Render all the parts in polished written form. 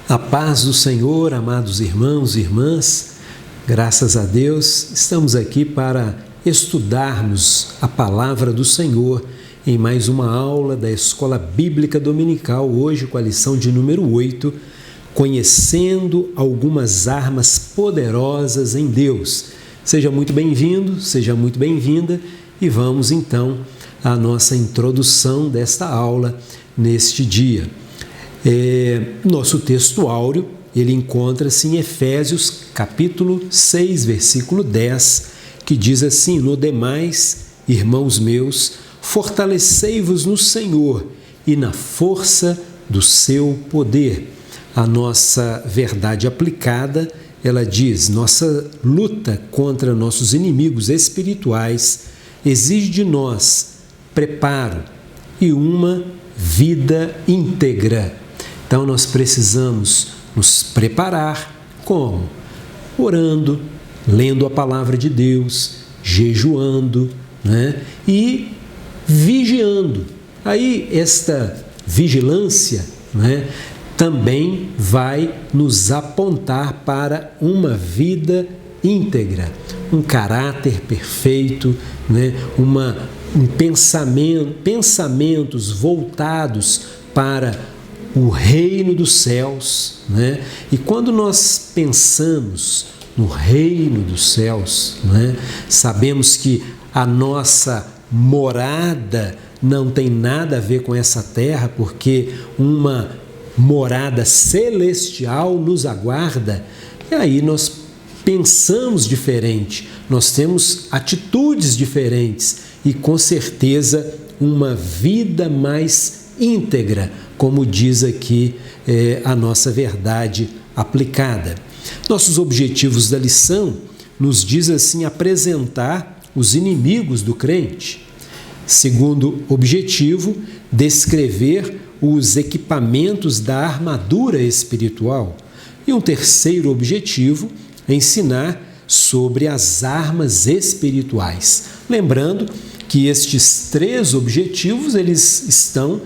A paz do Senhor, amados irmãos e irmãs, graças a Deus, estamos aqui para estudarmos a palavra do Senhor em mais uma aula da Escola Bíblica Dominical, hoje com a lição de número 8, conhecendo algumas armas poderosas em Deus. Seja muito bem-vindo, seja muito bem-vinda e vamos então à nossa introdução desta aula neste dia. Nosso texto áureo, ele encontra-se em Efésios capítulo 6, versículo 10, que diz assim: No demais, irmãos meus, fortalecei-vos no Senhor e na força do seu poder. A nossa verdade aplicada, ela diz: nossa luta contra nossos inimigos espirituais exige de nós preparo e uma vida íntegra. Então, nós precisamos nos preparar como? Orando, lendo a palavra de Deus, jejuando, e vigiando. Aí, esta vigilância, também vai nos apontar para uma vida íntegra, um caráter perfeito, pensamentos voltados para o reino dos céus, E quando nós pensamos no reino dos céus, sabemos que a nossa morada não tem nada a ver com essa terra, porque uma morada celestial nos aguarda, e aí nós pensamos diferente, nós temos atitudes diferentes e com certeza uma vida mais íntegra, como diz aqui a nossa verdade aplicada. Nossos objetivos da lição nos diz assim apresentar os inimigos do crente. Segundo objetivo, descrever os equipamentos da armadura espiritual. E um terceiro objetivo, ensinar sobre as armas espirituais. Lembrando que estes três objetivos eles estão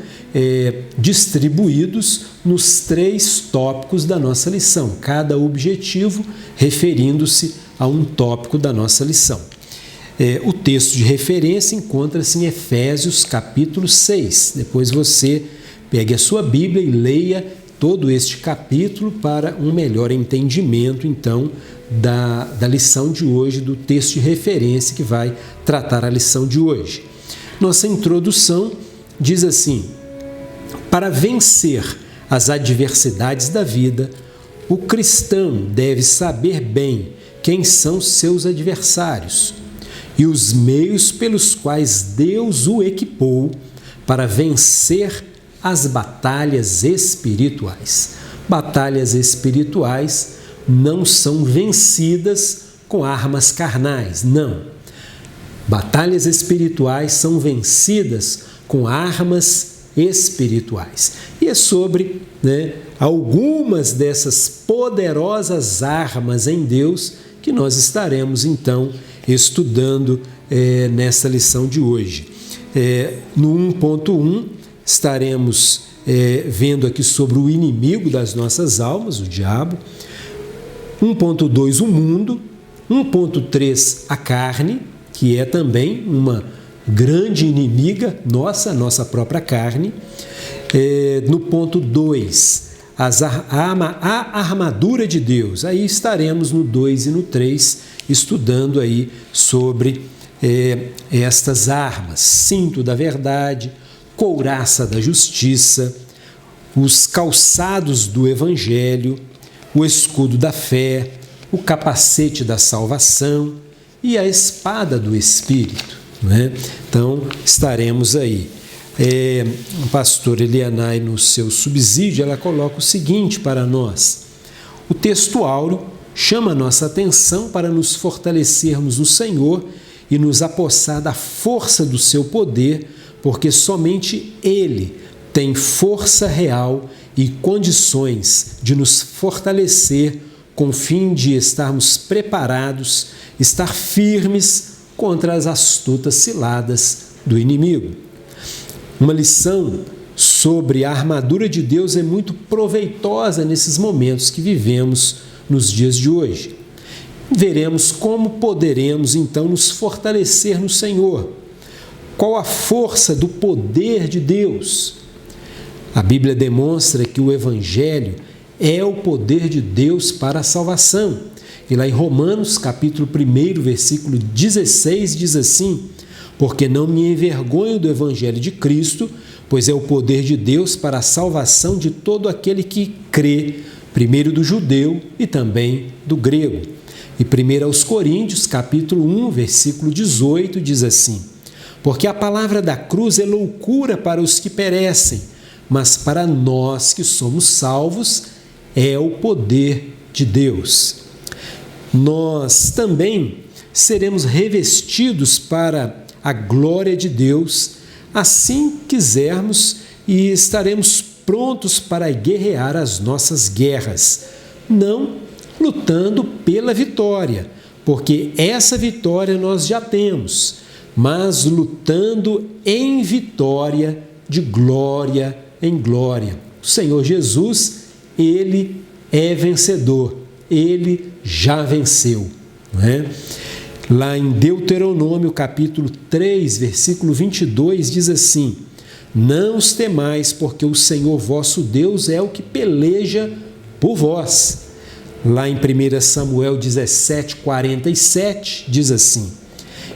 distribuídos nos três tópicos da nossa lição, cada objetivo referindo-se a um tópico da nossa lição. O texto de referência encontra-se em Efésios capítulo 6. Depois você pegue a sua Bíblia e leia todo este capítulo para um melhor entendimento, então, da lição de hoje, do texto de referência que vai tratar a lição de hoje. Nossa introdução diz assim: para vencer as adversidades da vida, o cristão deve saber bem quem são seus adversários e os meios pelos quais Deus o equipou para vencer as batalhas espirituais. Batalhas espirituais não são vencidas com armas carnais, não. Batalhas espirituais são vencidas com armas espirituais. E é sobre algumas dessas poderosas armas em Deus que nós estaremos então estudando nessa lição de hoje. No 1.1 estaremos vendo aqui sobre o inimigo das nossas almas, o diabo. 1.2, o mundo. 1.3, a carne, que é também uma grande inimiga nossa própria carne. No ponto 2, a armadura de Deus. Aí estaremos no 2 e no 3 estudando aí sobre estas armas: cinto da verdade, couraça da justiça, os calçados do evangelho, o escudo da fé, o capacete da salvação e a espada do Espírito. Então, estaremos aí. O pastor Elianai, no seu subsídio, ela coloca o seguinte para nós: o texto áureo chama a nossa atenção para nos fortalecermos no Senhor e nos apossar da força do seu poder, porque somente Ele tem força real e condições de nos fortalecer com o fim de estarmos preparados, estar firmes contra as astutas ciladas do inimigo. Uma lição sobre a armadura de Deus é muito proveitosa nesses momentos que vivemos nos dias de hoje. Veremos como poderemos então nos fortalecer no Senhor. Qual a força do poder de Deus? A Bíblia demonstra que o Evangelho é o poder de Deus para a salvação. E lá em Romanos, capítulo 1, versículo 16, diz assim: porque não me envergonho do Evangelho de Cristo, pois é o poder de Deus para a salvação de todo aquele que crê, primeiro do judeu e também do grego. E 1 aos Coríntios, capítulo 1, versículo 18, diz assim: porque a palavra da cruz é loucura para os que perecem, mas para nós que somos salvos é o poder de Deus. Nós também seremos revestidos para a glória de Deus, assim quisermos, e estaremos prontos para guerrear as nossas guerras, não lutando pela vitória, porque essa vitória nós já temos, mas lutando em vitória, de glória em glória. O Senhor Jesus, Ele é vencedor, Ele já venceu, não é? Lá em Deuteronômio, capítulo 3, versículo 22, diz assim: não os temais, porque o Senhor vosso Deus é o que peleja por vós. Lá em 1 Samuel 17, 47, diz assim: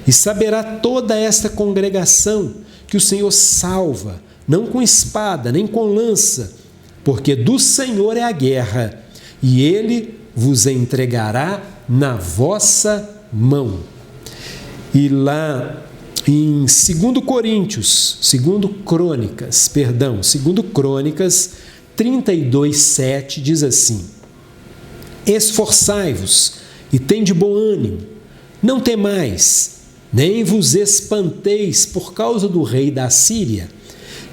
e saberá toda esta congregação que o Senhor salva, não com espada, nem com lança, porque do Senhor é a guerra, e Ele vos entregará na vossa mão. E lá em 2 Crônicas 32, 7, diz assim: esforçai-vos e tende bom ânimo, não temais, nem vos espanteis por causa do rei da Síria,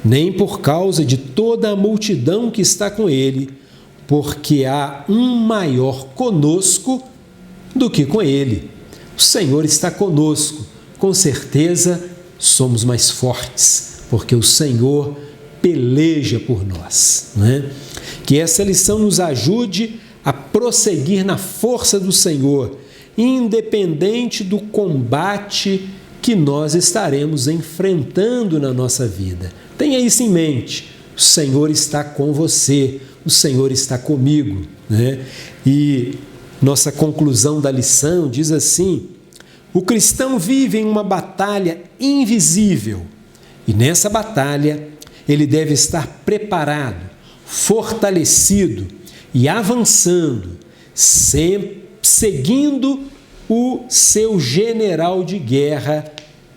nem por causa de toda a multidão que está com ele, porque há um maior conosco do que com ele. O Senhor está conosco, com certeza somos mais fortes, porque o Senhor peleja por nós, não é? Que essa lição nos ajude a prosseguir na força do Senhor, independente do combate que nós estaremos enfrentando na nossa vida. Tenha isso em mente, o Senhor está com você, o Senhor está comigo, né? E nossa conclusão da lição diz assim: o cristão vive em uma batalha invisível e nessa batalha ele deve estar preparado, fortalecido e avançando, sempre seguindo o seu general de guerra,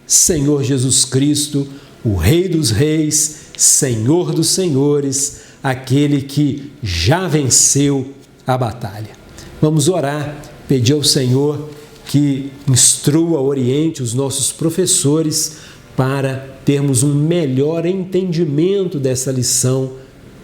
Senhor Jesus Cristo, o Rei dos Reis, Senhor dos Senhores, aquele que já venceu a batalha. Vamos orar, pedir ao Senhor que instrua, oriente os nossos professores para termos um melhor entendimento dessa lição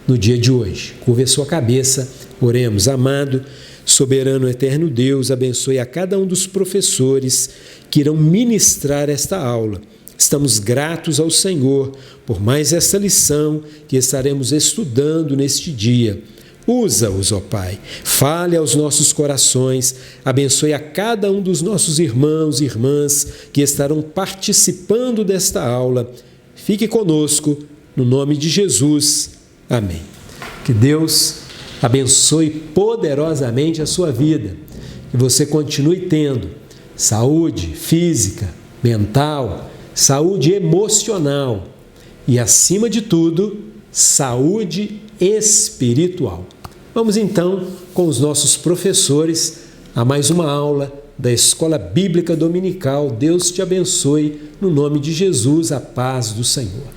no dia de hoje. Curve a sua cabeça, oremos. Amado, soberano, eterno Deus, abençoe a cada um dos professores que irão ministrar esta aula. Estamos gratos ao Senhor por mais essa lição que estaremos estudando neste dia. Usa-os, ó Pai, fale aos nossos corações, abençoe a cada um dos nossos irmãos e irmãs que estarão participando desta aula. Fique conosco, no nome de Jesus. Amém. Que Deus abençoe poderosamente a sua vida, que você continue tendo saúde física, mental, saúde emocional e, acima de tudo, saúde espiritual. Vamos então com os nossos professores a mais uma aula da Escola Bíblica Dominical. Deus te abençoe, no nome de Jesus, a paz do Senhor.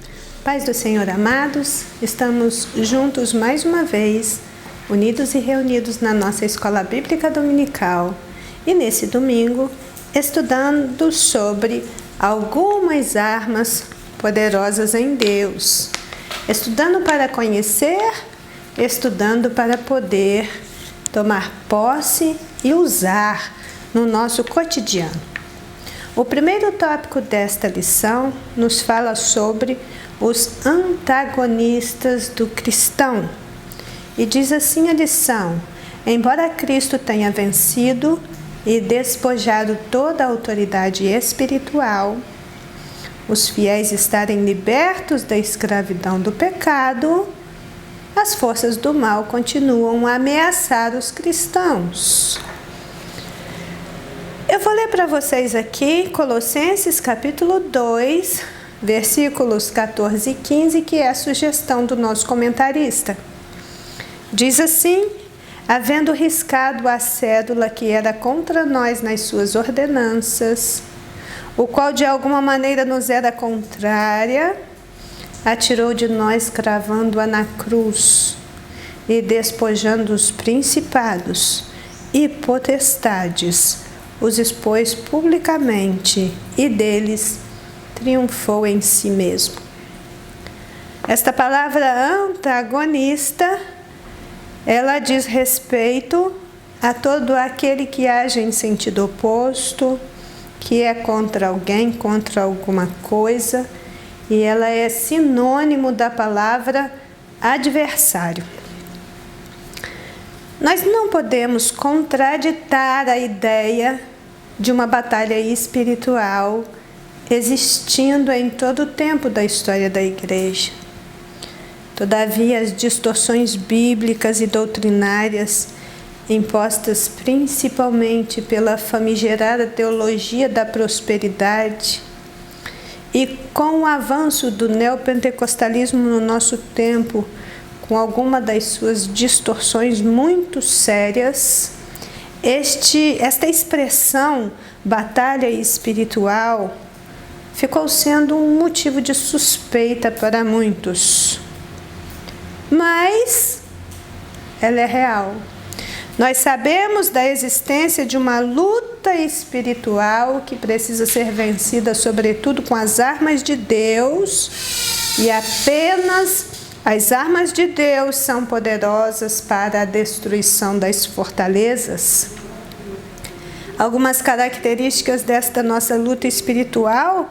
Paz do Senhor, amados, estamos juntos mais uma vez, unidos e reunidos na nossa Escola Bíblica Dominical e nesse domingo estudando sobre algumas armas poderosas em Deus. Estudando para conhecer, estudando para poder tomar posse e usar no nosso cotidiano. O primeiro tópico desta lição nos fala sobre os antagonistas do cristão. E diz assim a lição: embora Cristo tenha vencido e despojado toda a autoridade espiritual, os fiéis estarem libertos da escravidão do pecado, as forças do mal continuam a ameaçar os cristãos. Eu vou ler para vocês aqui Colossenses capítulo 2, versículos 14 e 15, que é a sugestão do nosso comentarista. Diz assim: havendo riscado a cédula que era contra nós nas suas ordenanças, o qual de alguma maneira nos era contrária, atirou de nós cravando-a na cruz e despojando os principados e potestades, os expôs publicamente e deles triunfou em si mesmo. Esta palavra antagonista, ela diz respeito a todo aquele que age em sentido oposto, que é contra alguém, contra alguma coisa, e ela é sinônimo da palavra adversário. Nós não podemos contraditar a ideia de uma batalha espiritual existindo em todo o tempo da história da Igreja. Todavia, as distorções bíblicas e doutrinárias, impostas principalmente pela famigerada teologia da prosperidade, e com o avanço do neopentecostalismo no nosso tempo, com alguma das suas distorções muito sérias, esta expressão batalha espiritual ficou sendo um motivo de suspeita para muitos. Mas ela é real. Nós sabemos da existência de uma luta espiritual que precisa ser vencida, sobretudo com as armas de Deus, e apenas as armas de Deus são poderosas para a destruição das fortalezas. Algumas características desta nossa luta espiritual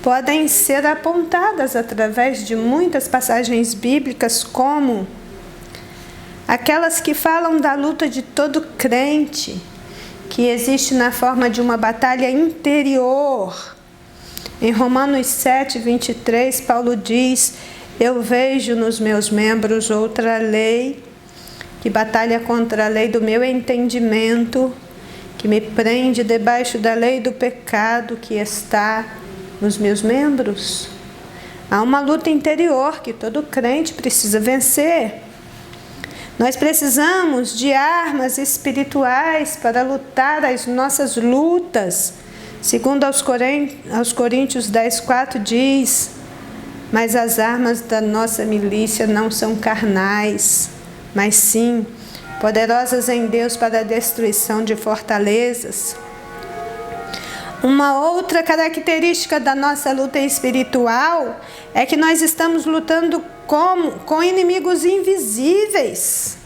podem ser apontadas através de muitas passagens bíblicas, como aquelas que falam da luta de todo crente, que existe na forma de uma batalha interior. Em Romanos 7, 23, Paulo diz: eu vejo nos meus membros outra lei, que batalha contra a lei do meu entendimento, que me prende debaixo da lei do pecado que está nos meus membros. Há uma luta interior que todo crente precisa vencer. Nós precisamos de armas espirituais para lutar as nossas lutas. Segundo aos Coríntios 10:4 diz: mas as armas da nossa milícia não são carnais, mas sim poderosas em Deus para a destruição de fortalezas. Uma outra característica da nossa luta espiritual é que nós estamos lutando com inimigos invisíveis.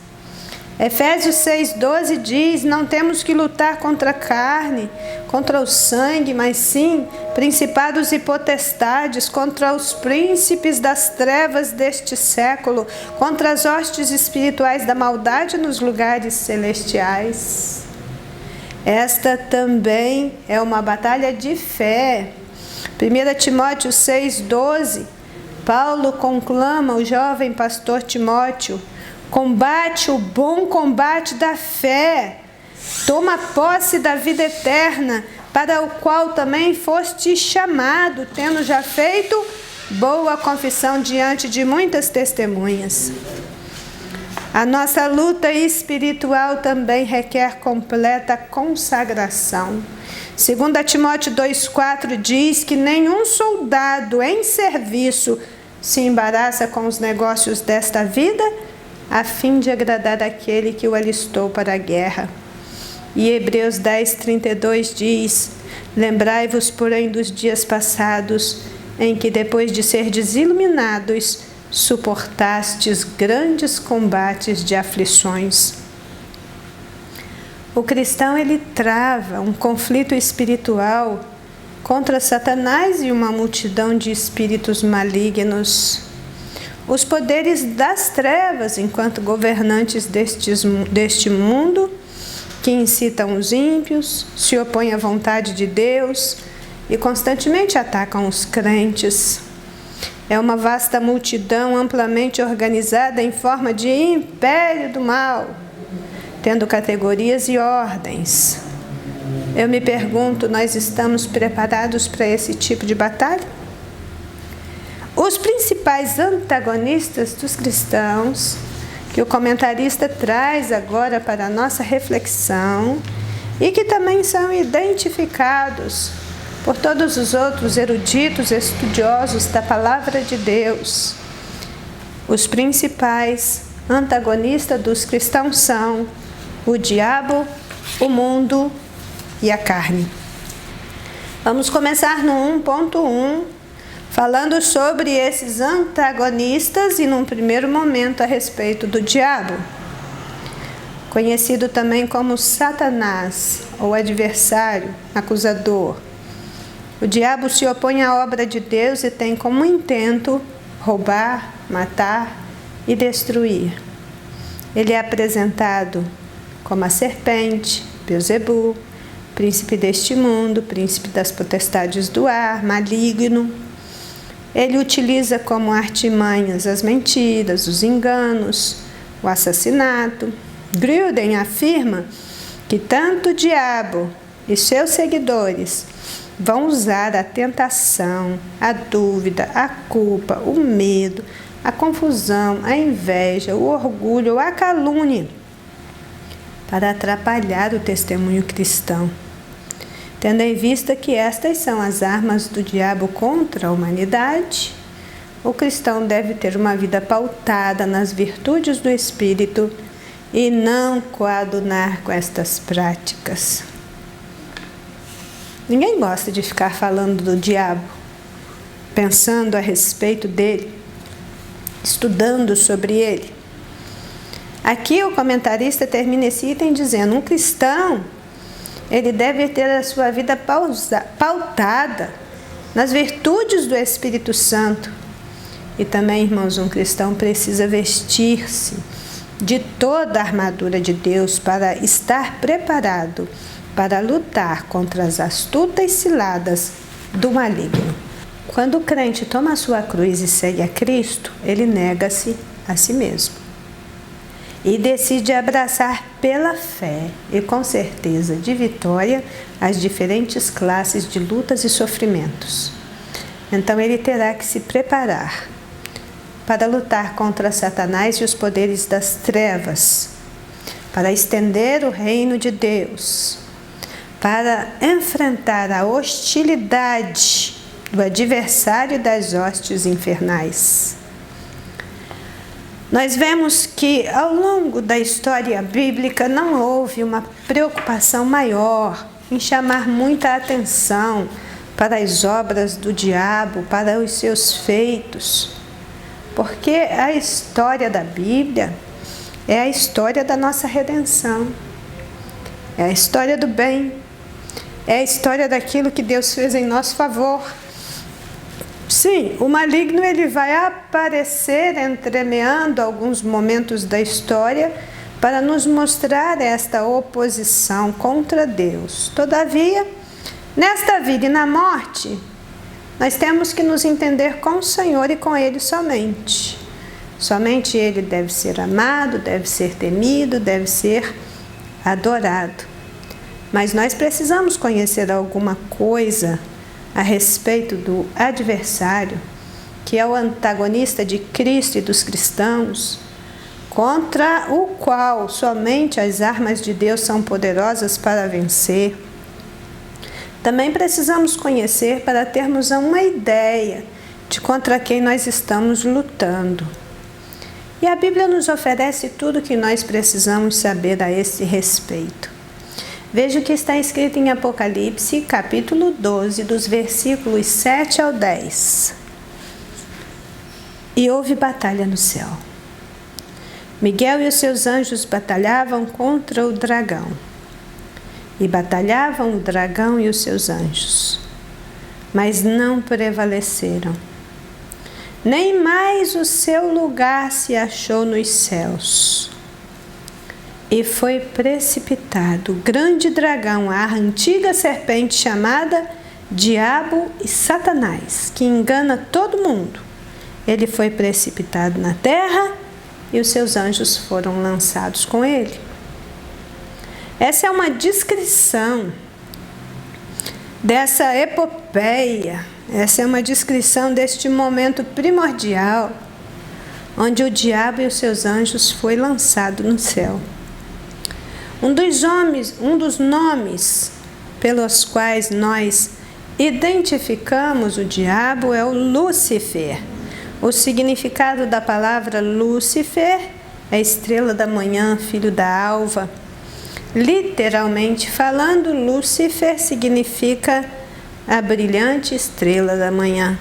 Efésios 6:12 diz: não temos que lutar contra a carne, contra o sangue, mas sim principados e potestades, contra os príncipes das trevas deste século, contra as hostes espirituais da maldade nos lugares celestiais. Esta também é uma batalha de fé. 1 Timóteo 6:12, Paulo conclama o jovem pastor Timóteo: combate o bom combate da fé, toma posse da vida eterna, para o qual também foste chamado, tendo já feito boa confissão diante de muitas testemunhas. A nossa luta espiritual também requer completa consagração. 2 Timóteo 2,4 diz que nenhum soldado em serviço se embaraça com os negócios desta vida, a fim de agradar aquele que o alistou para a guerra. E Hebreus 10:32 diz: lembrai-vos, porém, dos dias passados, em que, depois de serdes iluminados, suportastes grandes combates de aflições. O cristão, ele trava um conflito espiritual contra Satanás e uma multidão de espíritos malignos. Os poderes das trevas, enquanto governantes deste mundo, que incitam os ímpios, se opõem à vontade de Deus e constantemente atacam os crentes. É uma vasta multidão amplamente organizada em forma de império do mal, tendo categorias e ordens. Eu me pergunto, nós estamos preparados para esse tipo de batalha? Os principais antagonistas dos cristãos, que o comentarista traz agora para a nossa reflexão e que também são identificados por todos os outros eruditos estudiosos da Palavra de Deus. Os principais antagonistas dos cristãos são o diabo, o mundo e a carne. Vamos começar no 1.1, falando sobre esses antagonistas e, num primeiro momento, a respeito do diabo, conhecido também como Satanás, ou adversário, acusador. O diabo se opõe à obra de Deus e tem como intento roubar, matar e destruir. Ele é apresentado como a serpente, Beelzebul, príncipe deste mundo, príncipe das potestades do ar, maligno. Ele utiliza como artimanhas as mentiras, os enganos, o assassinato. Gruden afirma que tanto o diabo e seus seguidores vão usar a tentação, a dúvida, a culpa, o medo, a confusão, a inveja, o orgulho, a calúnia para atrapalhar o testemunho cristão. Tendo em vista que estas são as armas do diabo contra a humanidade, o cristão deve ter uma vida pautada nas virtudes do Espírito e não coadunar com estas práticas. Ninguém gosta de ficar falando do diabo, pensando a respeito dele, estudando sobre ele. Aqui o comentarista termina esse item dizendo: um cristão, ele deve ter a sua vida pautada nas virtudes do Espírito Santo. E também, irmãos, um cristão precisa vestir-se de toda a armadura de Deus para estar preparado para lutar contra as astutas ciladas do maligno. Quando o crente toma a sua cruz e segue a Cristo, ele nega-se a si mesmo e decide abraçar pela fé e com certeza de vitória as diferentes classes de lutas e sofrimentos. Então ele terá que se preparar para lutar contra Satanás e os poderes das trevas, para estender o reino de Deus, para enfrentar a hostilidade do adversário das hostes infernais. Nós vemos que ao longo da história bíblica não houve uma preocupação maior em chamar muita atenção para as obras do diabo, para os seus feitos, porque a história da Bíblia é a história da nossa redenção, é a história do bem, é a história daquilo que Deus fez em nosso favor. Sim, o maligno ele vai aparecer entremeando alguns momentos da história para nos mostrar esta oposição contra Deus. Todavia, nesta vida e na morte, nós temos que nos entender com o Senhor e com Ele somente. Somente Ele deve ser amado, deve ser temido, deve ser adorado. Mas nós precisamos conhecer alguma coisa a respeito do adversário, que é o antagonista de Cristo e dos cristãos, contra o qual somente as armas de Deus são poderosas para vencer. Também precisamos conhecer para termos uma ideia de contra quem nós estamos lutando. E a Bíblia nos oferece tudo o que nós precisamos saber a esse respeito. Veja o que está escrito em Apocalipse, capítulo 12, dos versículos 7 ao 10. E houve batalha no céu. Miguel e os seus anjos batalhavam contra o dragão. E batalhavam o dragão e os seus anjos. mas não prevaleceram. Nem mais o seu lugar se achou nos céus. E foi precipitado o grande dragão, a antiga serpente chamada Diabo e Satanás, que engana todo mundo. Ele foi precipitado na terra e os seus anjos foram lançados com ele. Essa é uma descrição dessa epopeia, essa é uma descrição deste momento primordial, onde o diabo e os seus anjos foi lançado no céu. Um dos nomes pelos quais nós identificamos o diabo é o Lúcifer. O significado da palavra Lúcifer é estrela da manhã, filho da alva. Literalmente falando, Lúcifer significa a brilhante estrela da manhã.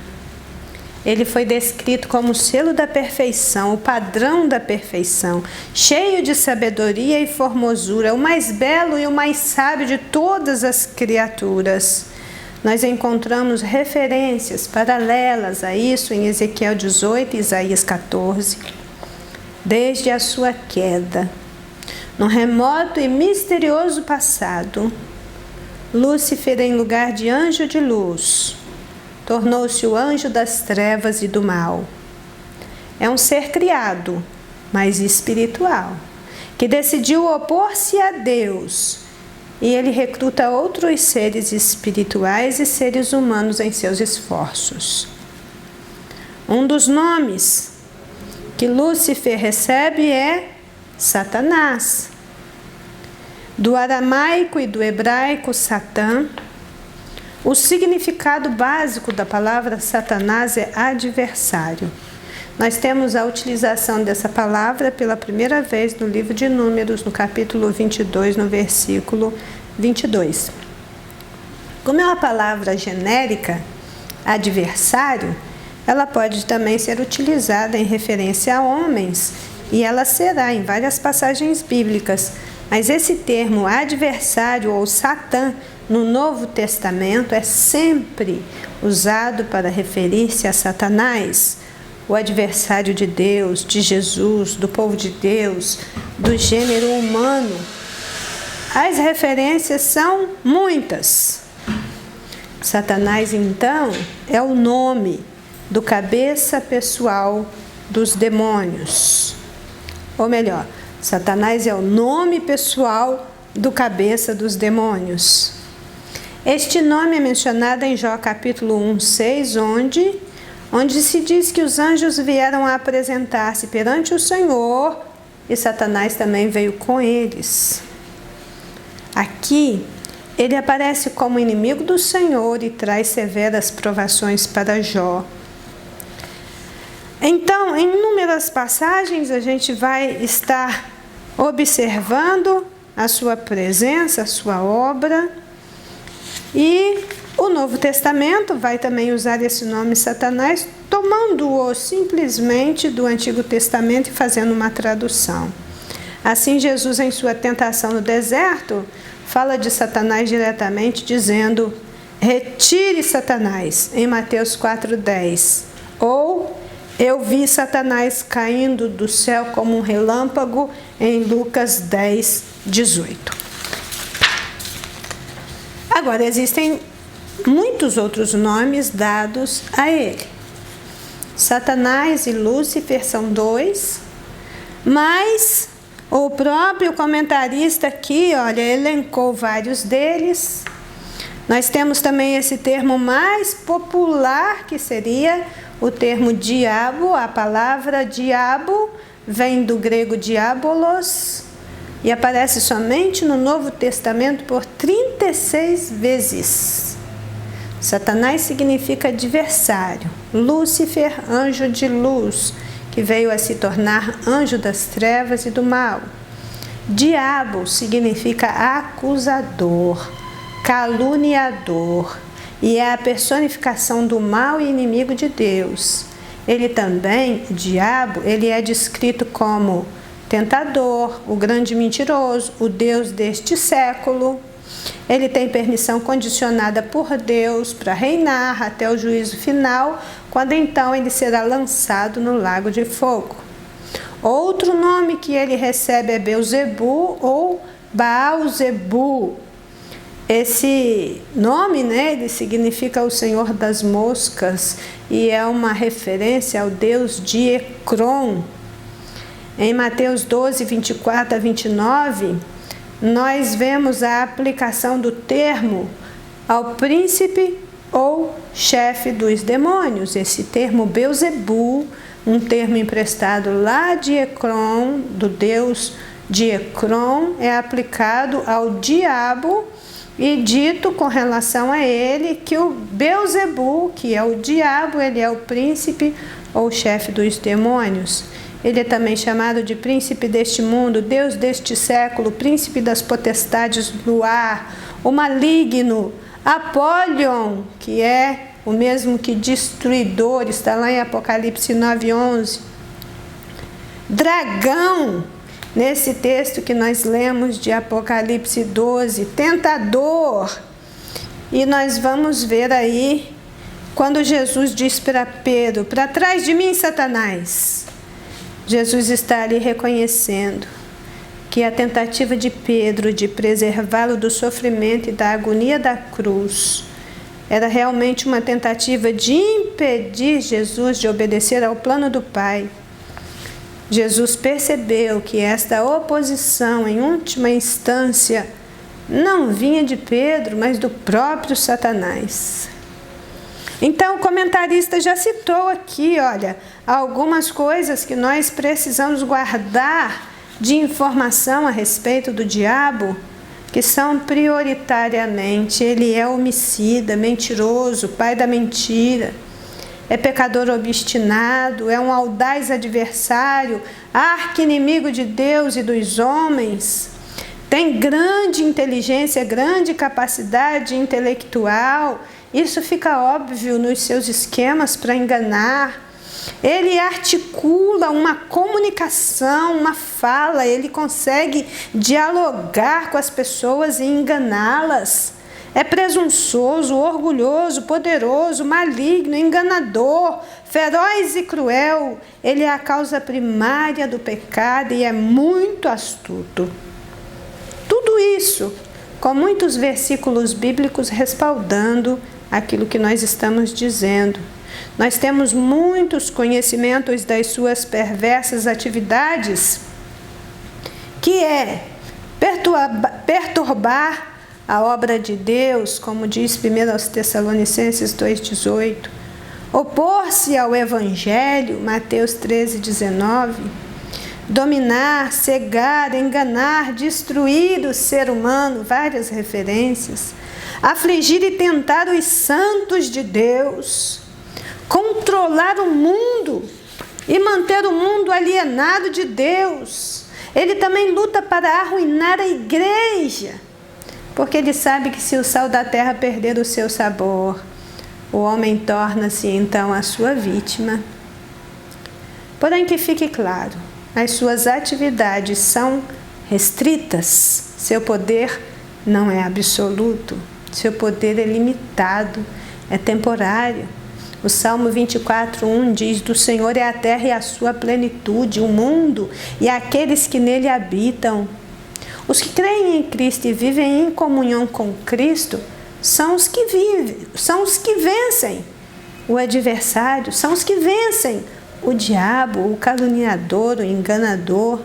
Ele foi descrito como o selo da perfeição, o padrão da perfeição, cheio de sabedoria e formosura, o mais belo e o mais sábio de todas as criaturas. Nós encontramos referências paralelas a isso em Ezequiel 18 e Isaías 14. Desde a sua queda, no remoto e misterioso passado, Lúcifer, em lugar de anjo de luz, tornou-se o anjo das trevas e do mal. É um ser criado, mas espiritual, que decidiu opor-se a Deus, e ele recruta outros seres espirituais e seres humanos em seus esforços. Um dos nomes que Lúcifer recebe é Satanás. Do aramaico e do hebraico Satã, o significado básico da palavra Satanás é adversário. Nós temos a utilização dessa palavra pela primeira vez no livro de Números, no capítulo 22, no versículo 22. Como é uma palavra genérica, adversário, ela pode também ser utilizada em referência a homens, e ela será em várias passagens bíblicas. Mas esse termo adversário ou Satã no Novo Testamento é sempre usado para referir-se a Satanás, o adversário de Deus, de Jesus, do povo de Deus, do gênero humano. As referências são muitas. Satanás, então, é o nome do cabeça pessoal dos demônios. Ou melhor, Satanás é o nome pessoal do cabeça dos demônios. Este nome é mencionado em Jó capítulo 1:6, onde se diz que os anjos vieram a apresentar-se perante o Senhor e Satanás também veio com eles. Aqui, ele aparece como inimigo do Senhor e traz severas provações para Jó. Então, em inúmeras passagens, a gente vai estar observando a sua presença, a sua obra, e o Novo Testamento vai também usar esse nome Satanás, tomando-o simplesmente do Antigo Testamento e fazendo uma tradução. Assim, Jesus, em sua tentação no deserto, fala de Satanás diretamente, dizendo: retire Satanás, em Mateus 4:10. Ou, eu vi Satanás caindo do céu como um relâmpago, em Lucas 10:18. Agora, existem muitos outros nomes dados a ele. Satanás e Lúcifer são dois, mas o próprio comentarista aqui, elencou vários deles. Nós temos também esse termo mais popular, que seria o termo diabo. A palavra diabo vem do grego diabolos e aparece somente no Novo Testamento por 36 vezes. Satanás significa adversário. Lúcifer, anjo de luz, que veio a se tornar anjo das trevas e do mal. Diabo significa acusador, caluniador, e é a personificação do mal e inimigo de Deus. Ele também, o diabo, ele é descrito como tentador, o grande mentiroso, o Deus deste século. Ele tem permissão condicionada por Deus para reinar até o juízo final, quando então ele será lançado no lago de fogo. Outro nome que ele recebe é Beuzebu ou Baal-zebu. Esse nome, ele significa o Senhor das Moscas e é uma referência ao Deus de Ecrom. Em Mateus 12, 24 a 29, nós vemos a aplicação do termo ao príncipe ou chefe dos demônios. Esse termo Beuzebu, um termo emprestado lá de Ecrom, do Deus de Ecrom, é aplicado ao diabo e dito com relação a ele que o Beuzebu, que é o diabo, ele é o príncipe ou chefe dos demônios. Ele é também chamado de príncipe deste mundo, Deus deste século, príncipe das potestades do ar, o maligno, Apolion, que é o mesmo que destruidor, está lá em Apocalipse 9:11. Dragão, nesse texto que nós lemos de Apocalipse 12, tentador. E nós vamos ver aí, quando Jesus diz para Pedro, para trás de mim, Satanás. Jesus está ali reconhecendo que a tentativa de Pedro de preservá-lo do sofrimento e da agonia da cruz era realmente uma tentativa de impedir Jesus de obedecer ao plano do Pai. Jesus percebeu que esta oposição, em última instância, não vinha de Pedro, mas do próprio Satanás. Então, o comentarista já citou aqui, algumas coisas que nós precisamos guardar de informação a respeito do diabo, que são prioritariamente: ele é homicida, mentiroso, pai da mentira, é pecador obstinado, é um audaz adversário, arqui-inimigo de Deus e dos homens, tem grande inteligência, grande capacidade intelectual. Isso fica óbvio nos seus esquemas para enganar. Ele articula uma comunicação, uma fala, ele consegue dialogar com as pessoas e enganá-las. É presunçoso, orgulhoso, poderoso, maligno, enganador, feroz e cruel. Ele é a causa primária do pecado e é muito astuto. Tudo isso com muitos versículos bíblicos respaldando aquilo que nós estamos dizendo. Nós temos muitos conhecimentos das suas perversas atividades, que é perturbar a obra de Deus, como diz 1 Tessalonicenses 2,18, opor-se ao Evangelho, Mateus 13,19, dominar, cegar, enganar, destruir o ser humano, várias referências, afligir e tentar os santos de Deus, controlar o mundo e manter o mundo alienado de Deus. Ele também luta para arruinar a igreja, porque ele sabe que se o sal da terra perder o seu sabor, o homem torna-se então a sua vítima. Porém, que fique claro, as suas atividades são restritas, seu poder não é absoluto, seu poder é limitado, é temporário. O Salmo 24:1 diz: do Senhor é a terra e a sua plenitude, o mundo e aqueles que nele habitam. Os que creem em Cristo e vivem em comunhão com Cristo são os que vivem, são os que vencem o adversário, são os que vencem o diabo, o caluniador, o enganador.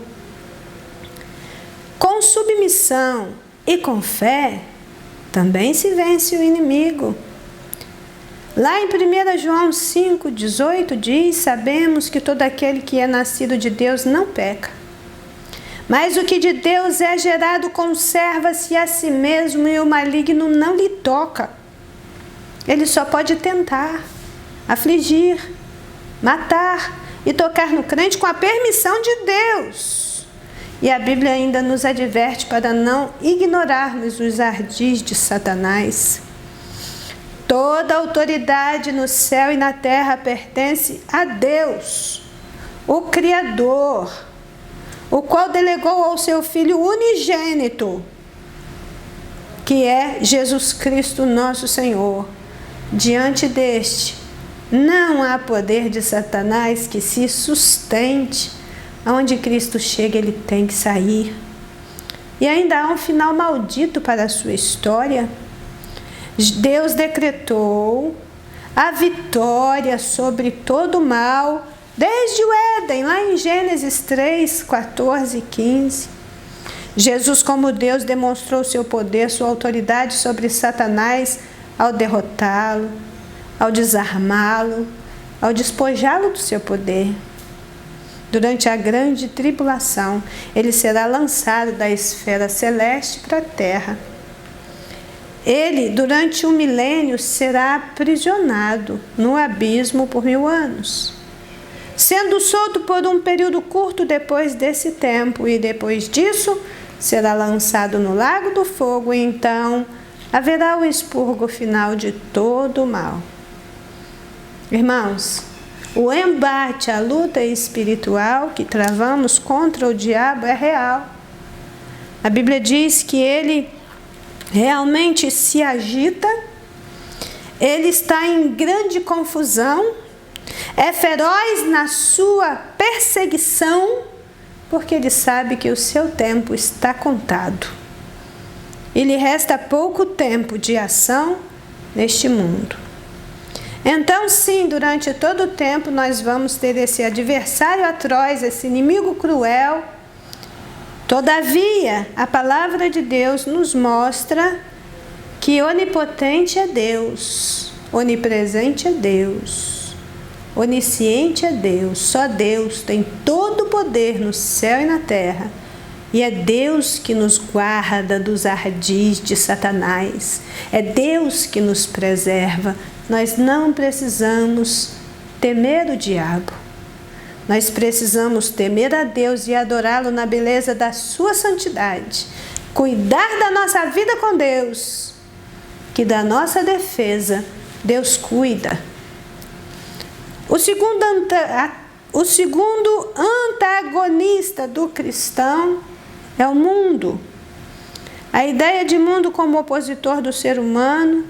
Com submissão e com fé, também se vence o inimigo. Lá em 1 João 5,18 diz: sabemos que todo aquele que é nascido de Deus não peca. Mas o que de Deus é gerado conserva-se a si mesmo e o maligno não lhe toca. Ele só pode tentar, afligir, matar e tocar no crente com a permissão de Deus. E a Bíblia ainda nos adverte para não ignorarmos os ardis de Satanás. Toda autoridade no céu e na terra pertence a Deus, o Criador, o qual delegou ao seu Filho unigênito, que é Jesus Cristo nosso Senhor. Diante deste, não há poder de Satanás que se sustente. Aonde Cristo chega, ele tem que sair. E ainda há um final maldito para a sua história. Deus decretou a vitória sobre todo o mal desde o Éden, lá em Gênesis 3, 14 e 15. Jesus, como Deus, demonstrou seu poder, sua autoridade sobre Satanás ao derrotá-lo, ao desarmá-lo, ao despojá-lo do seu poder. Durante a grande tribulação, ele será lançado da esfera celeste para a terra. Ele, durante 1 milênio, será aprisionado no abismo por 1000 anos, sendo solto por um período curto depois desse tempo, e depois disso será lançado no lago do fogo, e então haverá o expurgo final de todo o mal. Irmãos, o embate, a luta espiritual que travamos contra o diabo é real. A Bíblia diz que ele realmente se agita, ele está em grande confusão, é feroz na sua perseguição, porque ele sabe que o seu tempo está contado. E lhe resta pouco tempo de ação neste mundo. Então, sim, durante todo o tempo nós vamos ter esse adversário atroz, esse inimigo cruel. Todavia, a palavra de Deus nos mostra que onipotente é Deus, onipresente é Deus, onisciente é Deus. Só Deus tem todo o poder no céu e na terra. E é Deus que nos guarda dos ardis de Satanás. É Deus que nos preserva. Nós não precisamos temer o diabo. Nós precisamos temer a Deus e adorá-lo na beleza da sua santidade. Cuidar da nossa vida com Deus, que da nossa defesa Deus cuida. O segundo antagonista do cristão é o mundo. A ideia de mundo como opositor do ser humano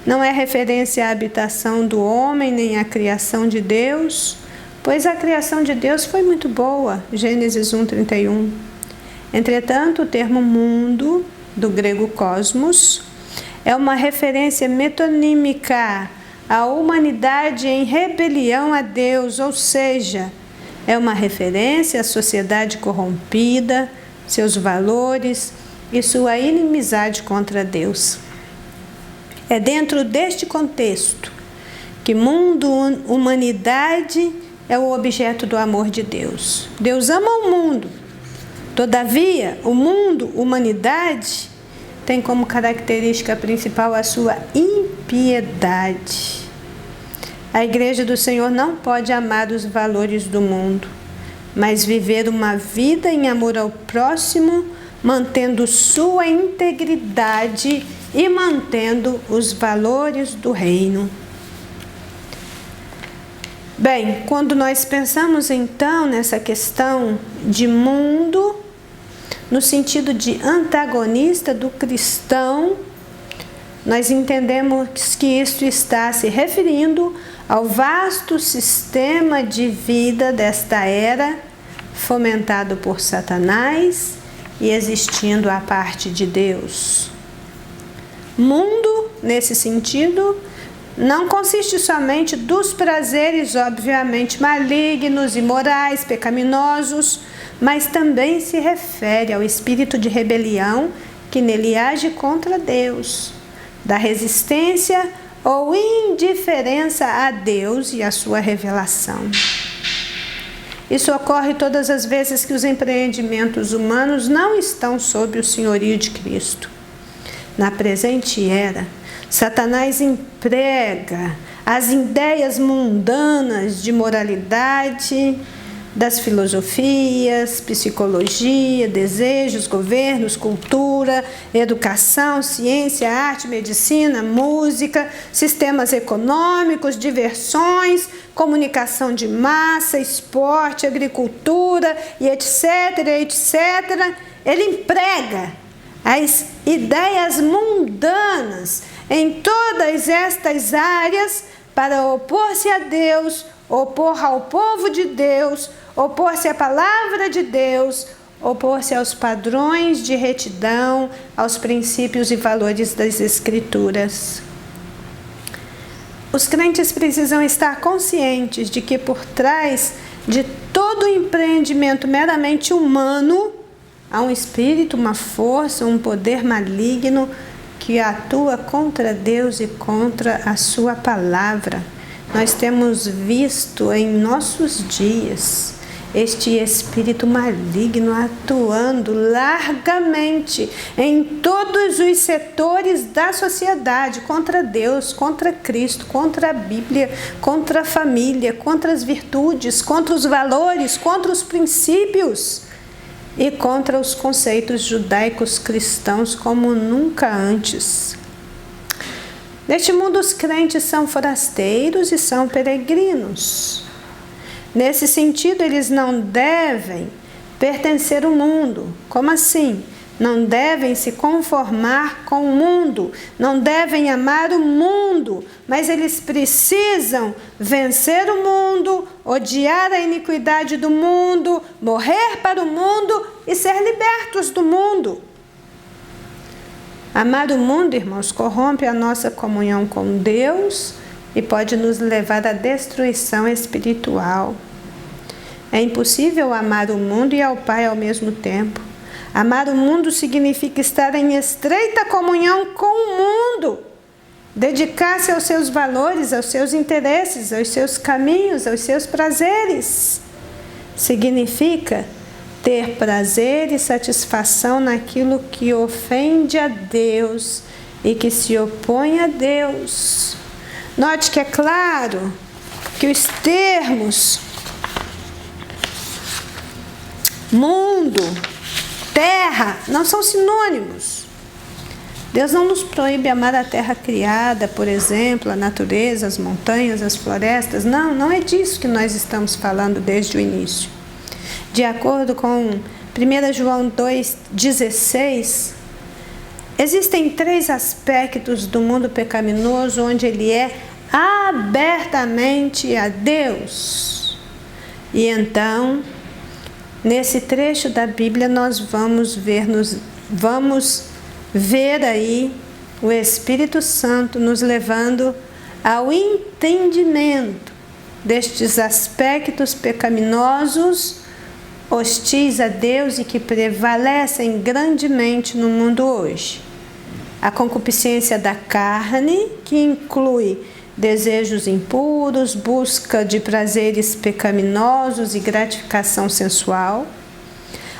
não é referência à habitação do homem nem à criação de Deus, pois a criação de Deus foi muito boa, Gênesis 1:31. Entretanto, o termo mundo, do grego cosmos, é uma referência metonímica à humanidade em rebelião a Deus, ou seja, é uma referência à sociedade corrompida, seus valores e sua inimizade contra Deus. É dentro deste contexto que mundo, humanidade é o objeto do amor de Deus. Deus ama o mundo. Todavia, o mundo, humanidade, tem como característica principal a sua impiedade. A Igreja do Senhor não pode amar os valores do mundo, mas viver uma vida em amor ao próximo, mantendo sua integridade e mantendo os valores do reino. Bem, quando nós pensamos então nessa questão de mundo, no sentido de antagonista do cristão, nós entendemos que isso está se referindo ao vasto sistema de vida desta era, fomentado por Satanás e existindo à parte de Deus. Mundo, nesse sentido, não consiste somente dos prazeres, obviamente, malignos, imorais, pecaminosos, mas também se refere ao espírito de rebelião que nele age contra Deus, da resistência ou indiferença a Deus e a sua revelação. Isso ocorre todas as vezes que os empreendimentos humanos não estão sob o senhorio de Cristo. Na presente era, Satanás emprega as ideias mundanas de moralidade, das filosofias, psicologia, desejos, governos, cultura, educação, ciência, arte, medicina, música, sistemas econômicos, diversões, comunicação de massa, esporte, agricultura e etc, etc. Ele emprega as ideias mundanas em todas estas áreas para opor-se a Deus, opor ao povo de Deus, opor-se à palavra de Deus, opor-se aos padrões de retidão, aos princípios e valores das Escrituras. Os crentes precisam estar conscientes de que por trás de todo empreendimento meramente humano, há um espírito, uma força, um poder maligno que atua contra Deus e contra a sua palavra. Nós temos visto em nossos dias este espírito maligno atuando largamente em todos os setores da sociedade, contra Deus, contra Cristo, contra a Bíblia, contra a família, contra as virtudes, contra os valores, contra os princípios e contra os conceitos judaicos cristãos como nunca antes. Neste mundo, os crentes são forasteiros e são peregrinos. Nesse sentido, eles não devem pertencer ao mundo. Como assim? Não devem se conformar com o mundo, não devem amar o mundo, mas eles precisam vencer o mundo, odiar a iniquidade do mundo, morrer para o mundo e ser libertos do mundo. Amar o mundo, irmãos, corrompe a nossa comunhão com Deus e pode nos levar à destruição espiritual. É impossível amar o mundo e ao Pai ao mesmo tempo. Amar o mundo significa estar em estreita comunhão com o mundo, dedicar-se aos seus valores, aos seus interesses, aos seus caminhos, aos seus prazeres. Significa ter prazer e satisfação naquilo que ofende a Deus e que se opõe a Deus. Note que é claro que os termos mundo, terra, não são sinônimos. Deus não nos proíbe amar a terra criada, por exemplo, a natureza, as montanhas, as florestas. Não é disso que nós estamos falando desde o início. De acordo com 1 João 2,16, existem 3 aspectos do mundo pecaminoso onde ele é abertamente a Deus. E então, nesse trecho da Bíblia, nós vamos ver aí o Espírito Santo nos levando ao entendimento destes aspectos pecaminosos, hostis a Deus e que prevalecem grandemente no mundo hoje. A concupiscência da carne, que inclui desejos impuros, busca de prazeres pecaminosos e gratificação sensual.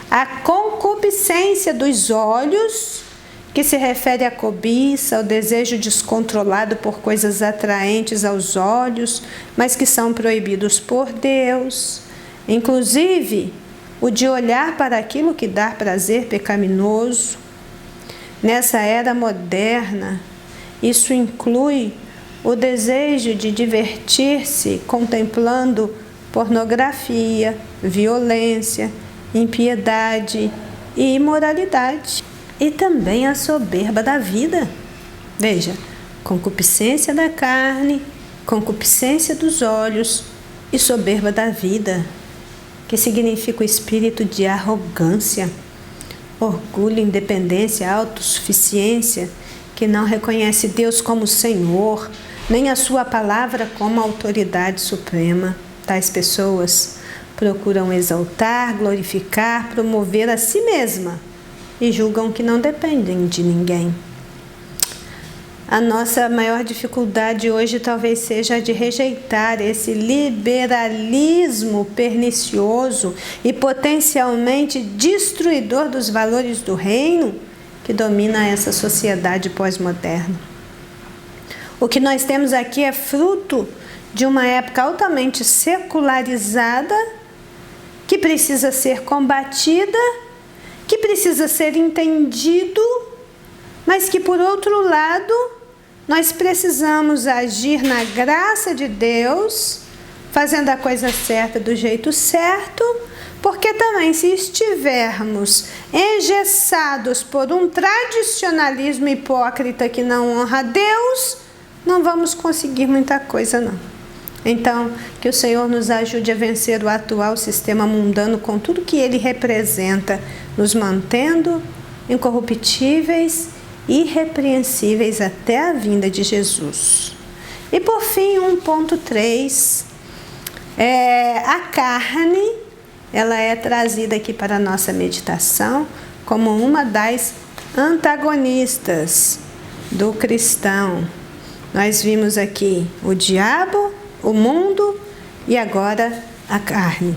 A concupiscência dos olhos, que se refere à cobiça, ao desejo descontrolado por coisas atraentes aos olhos, mas que são proibidos por Deus. Inclusive, o de olhar para aquilo que dá prazer pecaminoso. Nessa era moderna, isso inclui o desejo de divertir-se contemplando pornografia, violência, impiedade e imoralidade. E também a soberba da vida. Veja, concupiscência da carne, concupiscência dos olhos e soberba da vida, que significa o espírito de arrogância, orgulho, independência, autossuficiência, que não reconhece Deus como Senhor, nem a sua palavra como autoridade suprema. Tais pessoas procuram exaltar, glorificar, promover a si mesma e julgam que não dependem de ninguém. A nossa maior dificuldade hoje talvez seja a de rejeitar esse liberalismo pernicioso e potencialmente destruidor dos valores do reino que domina essa sociedade pós-moderna. O que nós temos aqui é fruto de uma época altamente secularizada, que precisa ser combatida, que precisa ser entendido, mas que, por outro lado, nós precisamos agir na graça de Deus, fazendo a coisa certa do jeito certo, Porque também, se estivermos engessados por um tradicionalismo hipócrita que não honra a Deus, não vamos conseguir muita coisa, não. Então, que o Senhor nos ajude a vencer o atual sistema mundano com tudo que ele representa, nos mantendo incorruptíveis, irrepreensíveis até a vinda de Jesus. E por fim, 1.3, a carne, ela é trazida aqui para a nossa meditação como uma das antagonistas do cristão. Nós vimos aqui o diabo, o mundo e agora a carne.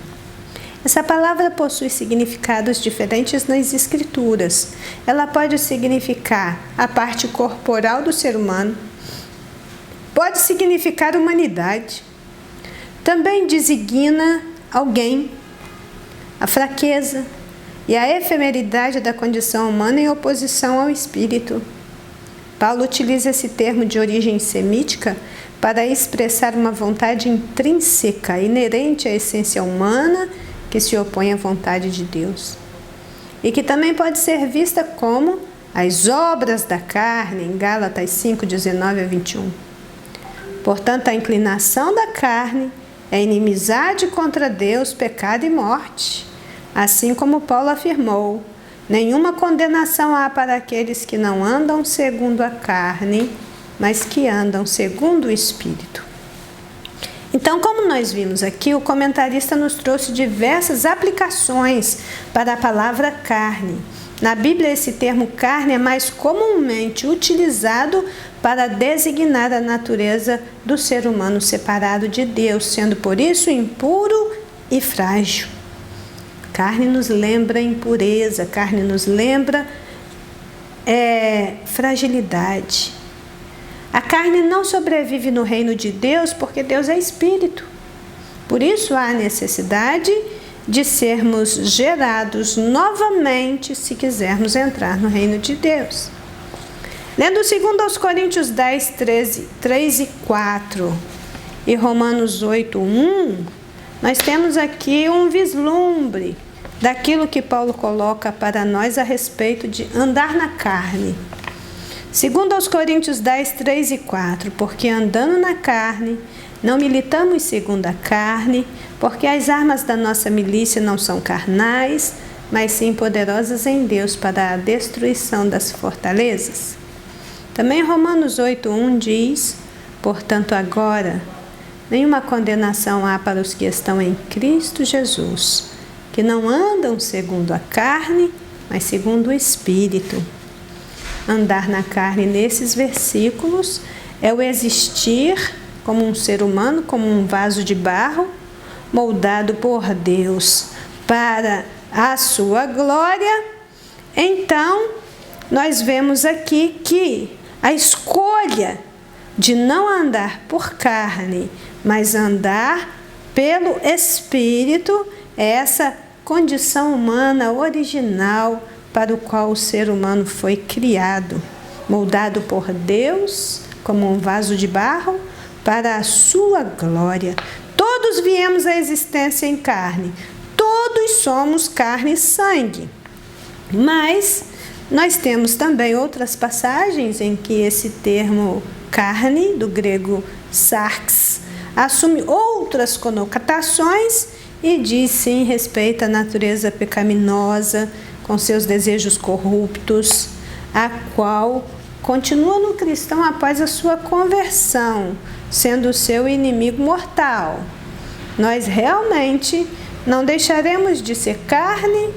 Essa palavra possui significados diferentes nas Escrituras. Ela pode significar a parte corporal do ser humano, pode significar humanidade, também designa alguém, a fraqueza e a efemeridade da condição humana em oposição ao espírito. Paulo utiliza esse termo de origem semítica para expressar uma vontade intrínseca, inerente à essência humana, que se opõe à vontade de Deus. E que também pode ser vista como as obras da carne, em Gálatas 5, 19 a 21. Portanto, a inclinação da carne é inimizade contra Deus, pecado e morte. Assim como Paulo afirmou, nenhuma condenação há para aqueles que não andam segundo a carne, mas que andam segundo o Espírito. Então, como nós vimos aqui, o comentarista nos trouxe diversas aplicações para a palavra carne. Na Bíblia, esse termo carne é mais comumente utilizado para designar a natureza do ser humano separado de Deus, sendo por isso impuro e frágil. Carne nos lembra impureza, carne nos lembra fragilidade. A carne não sobrevive no reino de Deus porque Deus é espírito. Por isso há necessidade de sermos gerados novamente se quisermos entrar no reino de Deus. Lendo 2 Coríntios 10, 3 e 4 e Romanos 8, 1, nós temos aqui um vislumbre daquilo que Paulo coloca para nós a respeito de andar na carne. 2 Coríntios 10, 3 e 4, porque andando na carne, não militamos segundo a carne, porque as armas da nossa milícia não são carnais, mas sim poderosas em Deus para a destruição das fortalezas. Também Romanos 8, 1 diz, portanto agora, nenhuma condenação há para os que estão em Cristo Jesus, que não andam segundo a carne, mas segundo o Espírito. Andar na carne nesses versículos é o existir como um ser humano, como um vaso de barro, moldado por Deus para a sua glória. Então, nós vemos aqui que a escolha de não andar por carne, mas andar pelo Espírito, é essa condição humana original para o qual o ser humano foi criado, moldado por Deus como um vaso de barro para a sua glória. Todos viemos à existência em carne, todos somos carne e sangue, mas nós temos também outras passagens em que esse termo carne, do grego sarx, assume outras conotações e diz sim respeito à natureza pecaminosa, com seus desejos corruptos, a qual continua no cristão após a sua conversão, sendo o seu inimigo mortal. Nós realmente não deixaremos de ser carne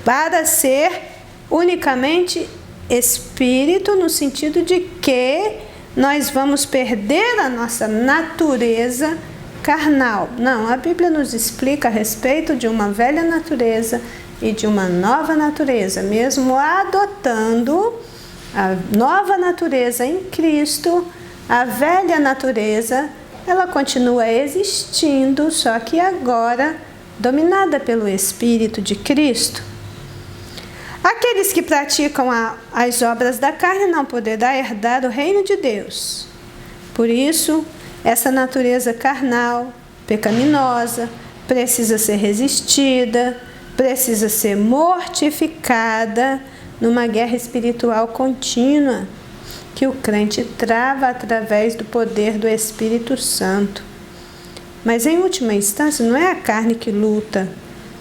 para ser unicamente espírito, no sentido de que nós vamos perder a nossa natureza carnal. Não, a Bíblia nos explica a respeito de uma velha natureza e de uma nova natureza, mesmo adotando a nova natureza em Cristo, a velha natureza, ela continua existindo, só que agora dominada pelo Espírito de Cristo. Aqueles que praticam as obras da carne não poderão herdar o reino de Deus. Por isso, essa natureza carnal, pecaminosa, precisa ser resistida, precisa ser mortificada numa guerra espiritual contínua que o crente trava através do poder do Espírito Santo. Mas em última instância não é a carne que luta,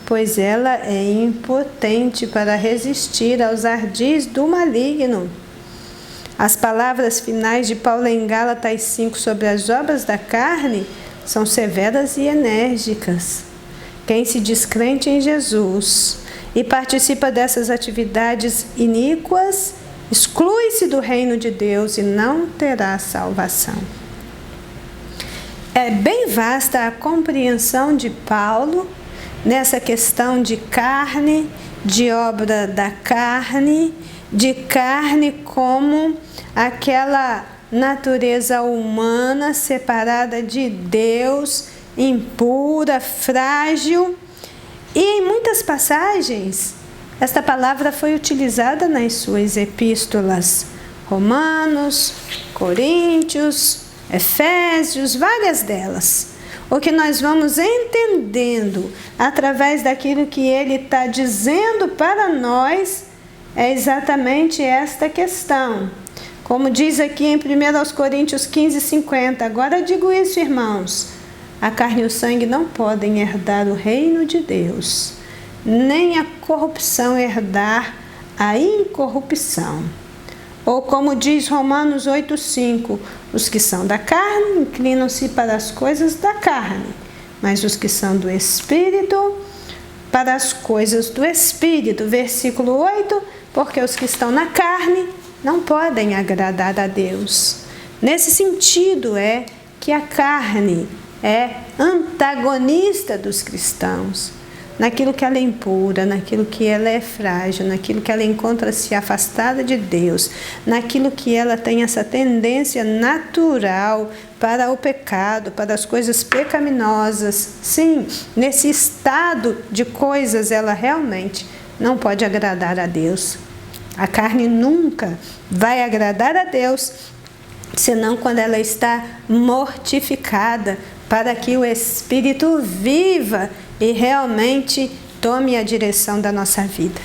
pois ela é impotente para resistir aos ardis do maligno. As palavras finais de Paulo em Gálatas 5 sobre as obras da carne são severas e enérgicas. Quem se diz crente em Jesus e participa dessas atividades iníquas, exclui-se do reino de Deus e não terá salvação. É bem vasta a compreensão de Paulo nessa questão de carne, de obra da carne, de carne como aquela natureza humana separada de Deus, impura, frágil. E em muitas passagens, esta palavra foi utilizada nas suas epístolas. Romanos, Coríntios, Efésios, várias delas. O que nós vamos entendendo através daquilo que ele está dizendo para nós é exatamente esta questão. Como diz aqui em 1 Coríntios 15:50, agora digo isso, irmãos, a carne e o sangue não podem herdar o reino de Deus, nem a corrupção herdar a incorrupção. Ou como diz Romanos 8:5, os que são da carne inclinam-se para as coisas da carne, mas os que são do Espírito, para as coisas do Espírito. Versículo 8, porque os que estão na carne não podem agradar a Deus. Nesse sentido é que a carne é antagonista dos cristãos, naquilo que ela é impura, naquilo que ela é frágil, naquilo que ela encontra-se afastada de Deus, naquilo que ela tem essa tendência natural para o pecado, para as coisas pecaminosas. Sim, nesse estado de coisas ela realmente não pode agradar a Deus. A carne nunca vai agradar a Deus, senão quando ela está mortificada, para que o Espírito viva e realmente tome a direção da nossa vida.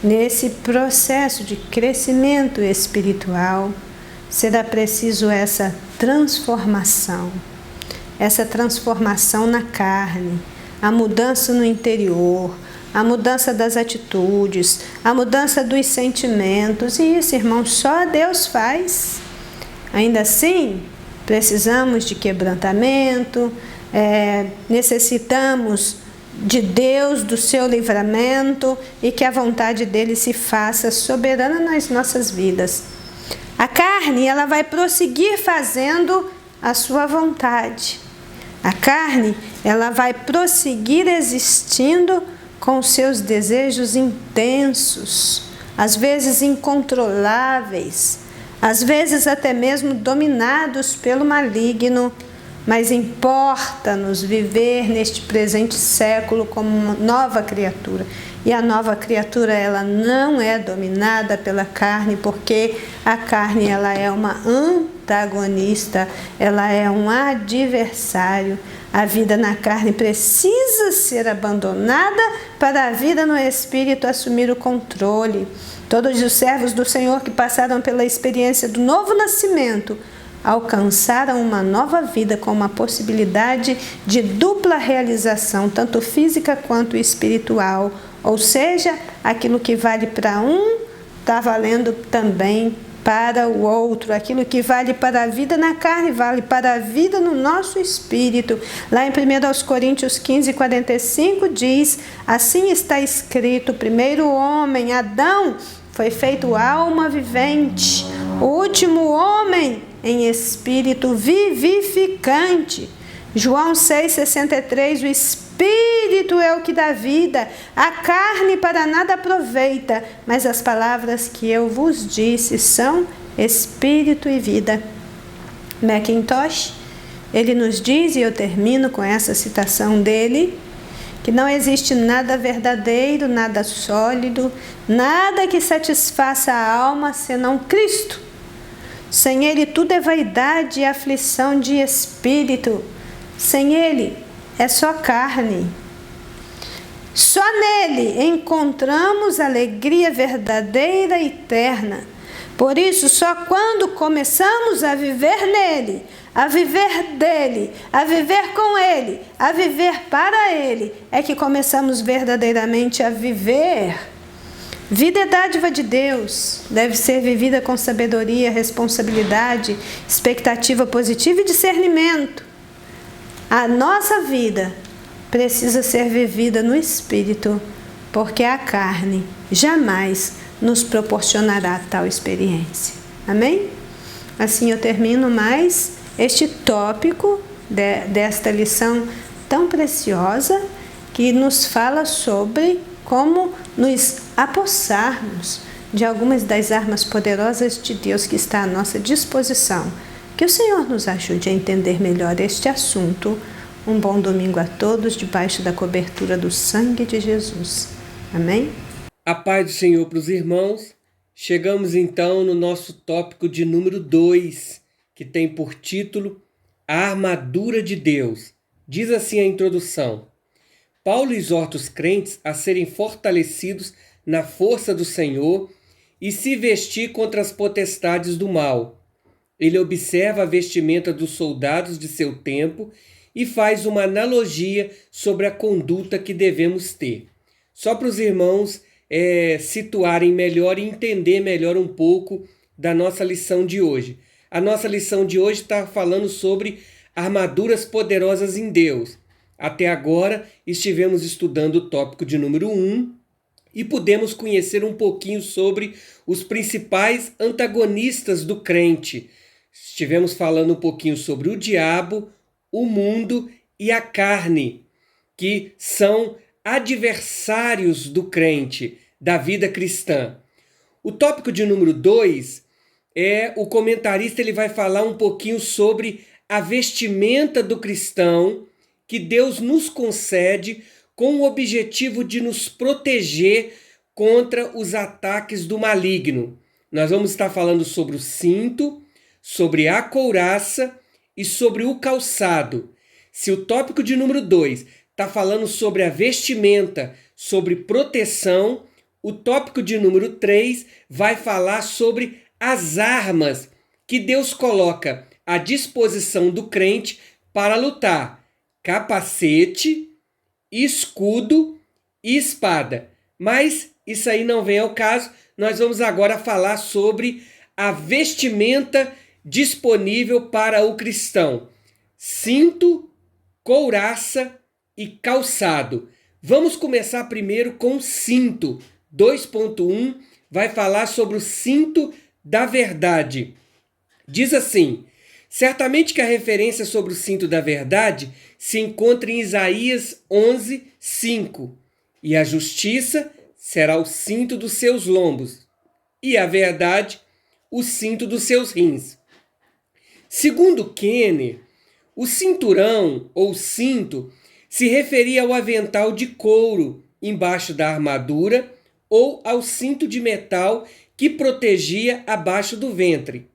Nesse processo de crescimento espiritual, será preciso essa transformação na carne, a mudança no interior, a mudança das atitudes, a mudança dos sentimentos. E isso, irmãos, só Deus faz. Ainda assim, precisamos de quebrantamento, necessitamos de Deus, do seu livramento e que a vontade dele se faça soberana nas nossas vidas. A carne, ela vai prosseguir fazendo a sua vontade. A carne, ela vai prosseguir existindo com seus desejos intensos, às vezes incontroláveis, às vezes até mesmo dominados pelo maligno, mas importa-nos viver neste presente século como uma nova criatura. E a nova criatura, ela não é dominada pela carne, porque a carne, ela é uma antagonista, ela é um adversário. A vida na carne precisa ser abandonada para a vida no Espírito assumir o controle. Todos os servos do Senhor que passaram pela experiência do novo nascimento alcançaram uma nova vida com uma possibilidade de dupla realização, tanto física quanto espiritual. Ou seja, aquilo que vale para um está valendo também para o outro. Aquilo que vale para a vida na carne, vale para a vida no nosso espírito. Lá em 1 Coríntios 15:45 diz, assim está escrito, o primeiro homem, Adão, foi feito alma vivente, o último homem em espírito vivificante. João 6,63, o Espírito é o que dá vida, a carne para nada aproveita, mas as palavras que eu vos disse são Espírito e vida. Mackintosh, ele nos diz, e eu termino com essa citação dele, que não existe nada verdadeiro, nada sólido, nada que satisfaça a alma senão Cristo. Sem Ele tudo é vaidade e aflição de espírito. Sem Ele, é só carne. Só nele encontramos alegria verdadeira e eterna. Por isso, só quando começamos a viver nele, a viver dele, a viver com ele, a viver para ele, é que começamos verdadeiramente a viver. Vida é dádiva de Deus, deve ser vivida com sabedoria, responsabilidade, expectativa positiva e discernimento. A nossa vida precisa ser vivida no Espírito, porque a carne jamais nos proporcionará tal experiência. Amém? Assim eu termino mais este tópico desta lição tão preciosa que nos fala sobre como nos apossarmos de algumas das armas poderosas de Deus que está à nossa disposição. Que o Senhor nos ajude a entender melhor este assunto. Um bom domingo a todos, debaixo da cobertura do sangue de Jesus. Amém? A paz do Senhor para os irmãos. Chegamos então no nosso tópico de número 2, que tem por título A Armadura de Deus. Diz assim a introdução: Paulo exorta os crentes a serem fortalecidos na força do Senhor e se vestir contra as potestades do mal. Ele observa a vestimenta dos soldados de seu tempo e faz uma analogia sobre a conduta que devemos ter. Só para os irmãos situarem melhor e entender melhor um pouco da nossa lição de hoje. A nossa lição de hoje está falando sobre armaduras poderosas em Deus. Até agora estivemos estudando o tópico de número 1 e pudemos conhecer um pouquinho sobre os principais antagonistas do crente. Estivemos falando um pouquinho sobre o diabo, o mundo e a carne, que são adversários do crente, da vida cristã. O tópico de número 2 o comentarista ele vai falar um pouquinho sobre a vestimenta do cristão que Deus nos concede com o objetivo de nos proteger contra os ataques do maligno. Nós vamos estar falando sobre o cinto, sobre a couraça e sobre o calçado. Se o tópico de número 2 está falando sobre a vestimenta, sobre proteção, o tópico de número 3 vai falar sobre as armas que Deus coloca à disposição do crente para lutar: capacete, escudo e espada. Mas isso aí não vem ao caso. Nós vamos agora falar sobre a vestimenta disponível para o cristão: cinto, couraça e calçado. Vamos começar primeiro com o cinto. 2.1 vai falar sobre o cinto da verdade. Diz assim: certamente que a referência sobre o cinto da verdade se encontra em Isaías 11:5. E a justiça será o cinto dos seus lombos, e a verdade o cinto dos seus rins. Segundo Kenner, o cinturão ou cinto se referia ao avental de couro embaixo da armadura ou ao cinto de metal que protegia abaixo do ventre.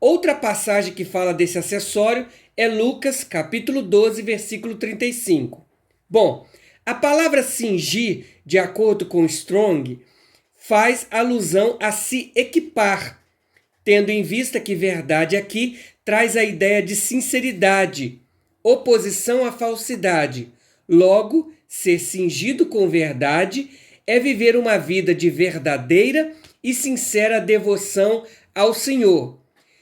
Outra passagem que fala desse acessório é Lucas, capítulo 12, versículo 35. Bom, a palavra cingir, de acordo com Strong, faz alusão a se equipar, tendo em vista que verdade aqui traz a ideia de sinceridade, oposição à falsidade. Logo, ser cingido com verdade é viver uma vida de verdadeira e sincera devoção ao Senhor.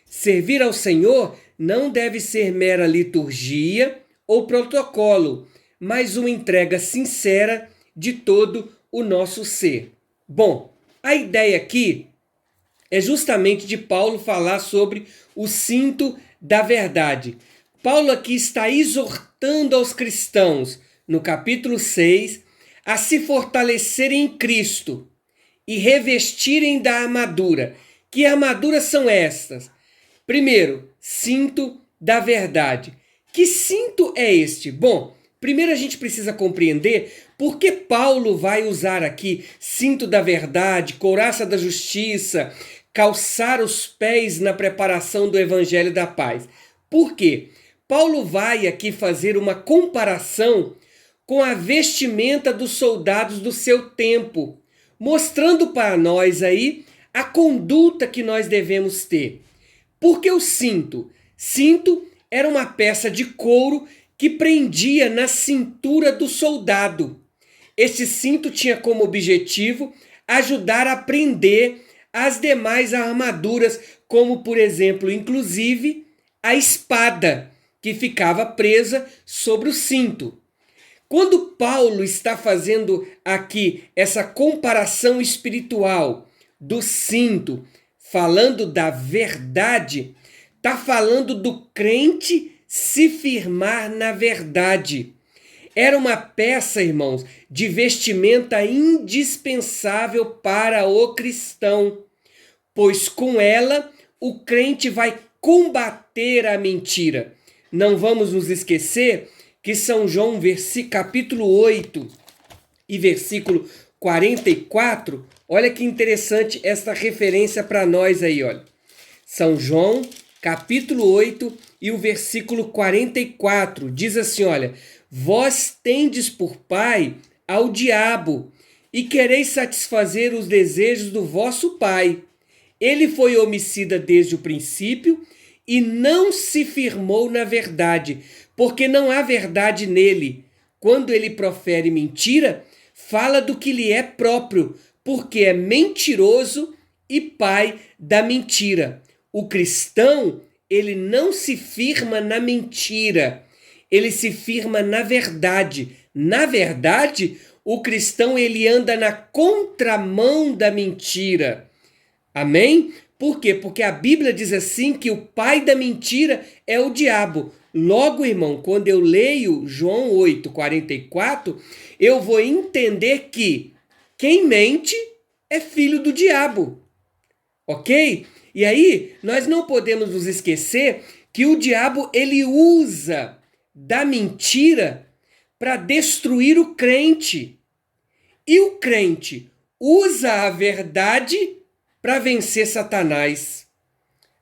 Servir ao Senhor não deve ser mera liturgia ou protocolo, mas uma entrega sincera de todo o nosso ser. Bom, a ideia aqui é justamente de Paulo falar sobre o cinto da verdade. Paulo aqui está exortando aos cristãos, no capítulo 6, a se fortalecerem em Cristo e revestirem da armadura. Que armaduras são estas? Primeiro, cinto da verdade. Que cinto é este? Bom, primeiro a gente precisa compreender por que Paulo vai usar aqui cinto da verdade, couraça da justiça, calçar os pés na preparação do Evangelho da Paz. Por quê? Paulo vai aqui fazer uma comparação com a vestimenta dos soldados do seu tempo, mostrando para nós aí a conduta que nós devemos ter. Porque o cinto? Cinto era uma peça de couro que prendia na cintura do soldado. Esse cinto tinha como objetivo ajudar a prender as demais armaduras, como por exemplo, inclusive, a espada, que ficava presa sobre o cinto. Quando Paulo está fazendo aqui essa comparação espiritual do cinto, falando da verdade, está falando do crente se firmar na verdade. Era uma peça, irmãos, de vestimenta indispensável para o cristão, pois com ela o crente vai combater a mentira. Não vamos nos esquecer que São João, capítulo 8 e versículo 44, olha que interessante esta referência para nós aí, olha. São João, capítulo 8 e o versículo 44, diz assim, olha: vós tendes por pai ao diabo e quereis satisfazer os desejos do vosso pai. Ele foi homicida desde o princípio e não se firmou na verdade, porque não há verdade nele. Quando ele profere mentira, fala do que lhe é próprio, porque é mentiroso e pai da mentira. O cristão, ele não se firma na mentira, ele se firma na verdade. Na verdade, o cristão, ele anda na contramão da mentira. Amém? Por quê? Porque a Bíblia diz assim que o pai da mentira é o diabo. Logo, irmão, quando eu leio João 8:44, eu vou entender que quem mente é filho do diabo. Ok? E aí, nós não podemos nos esquecer que o diabo, ele usa da mentira para destruir o crente. E o crente usa a verdade para vencer Satanás.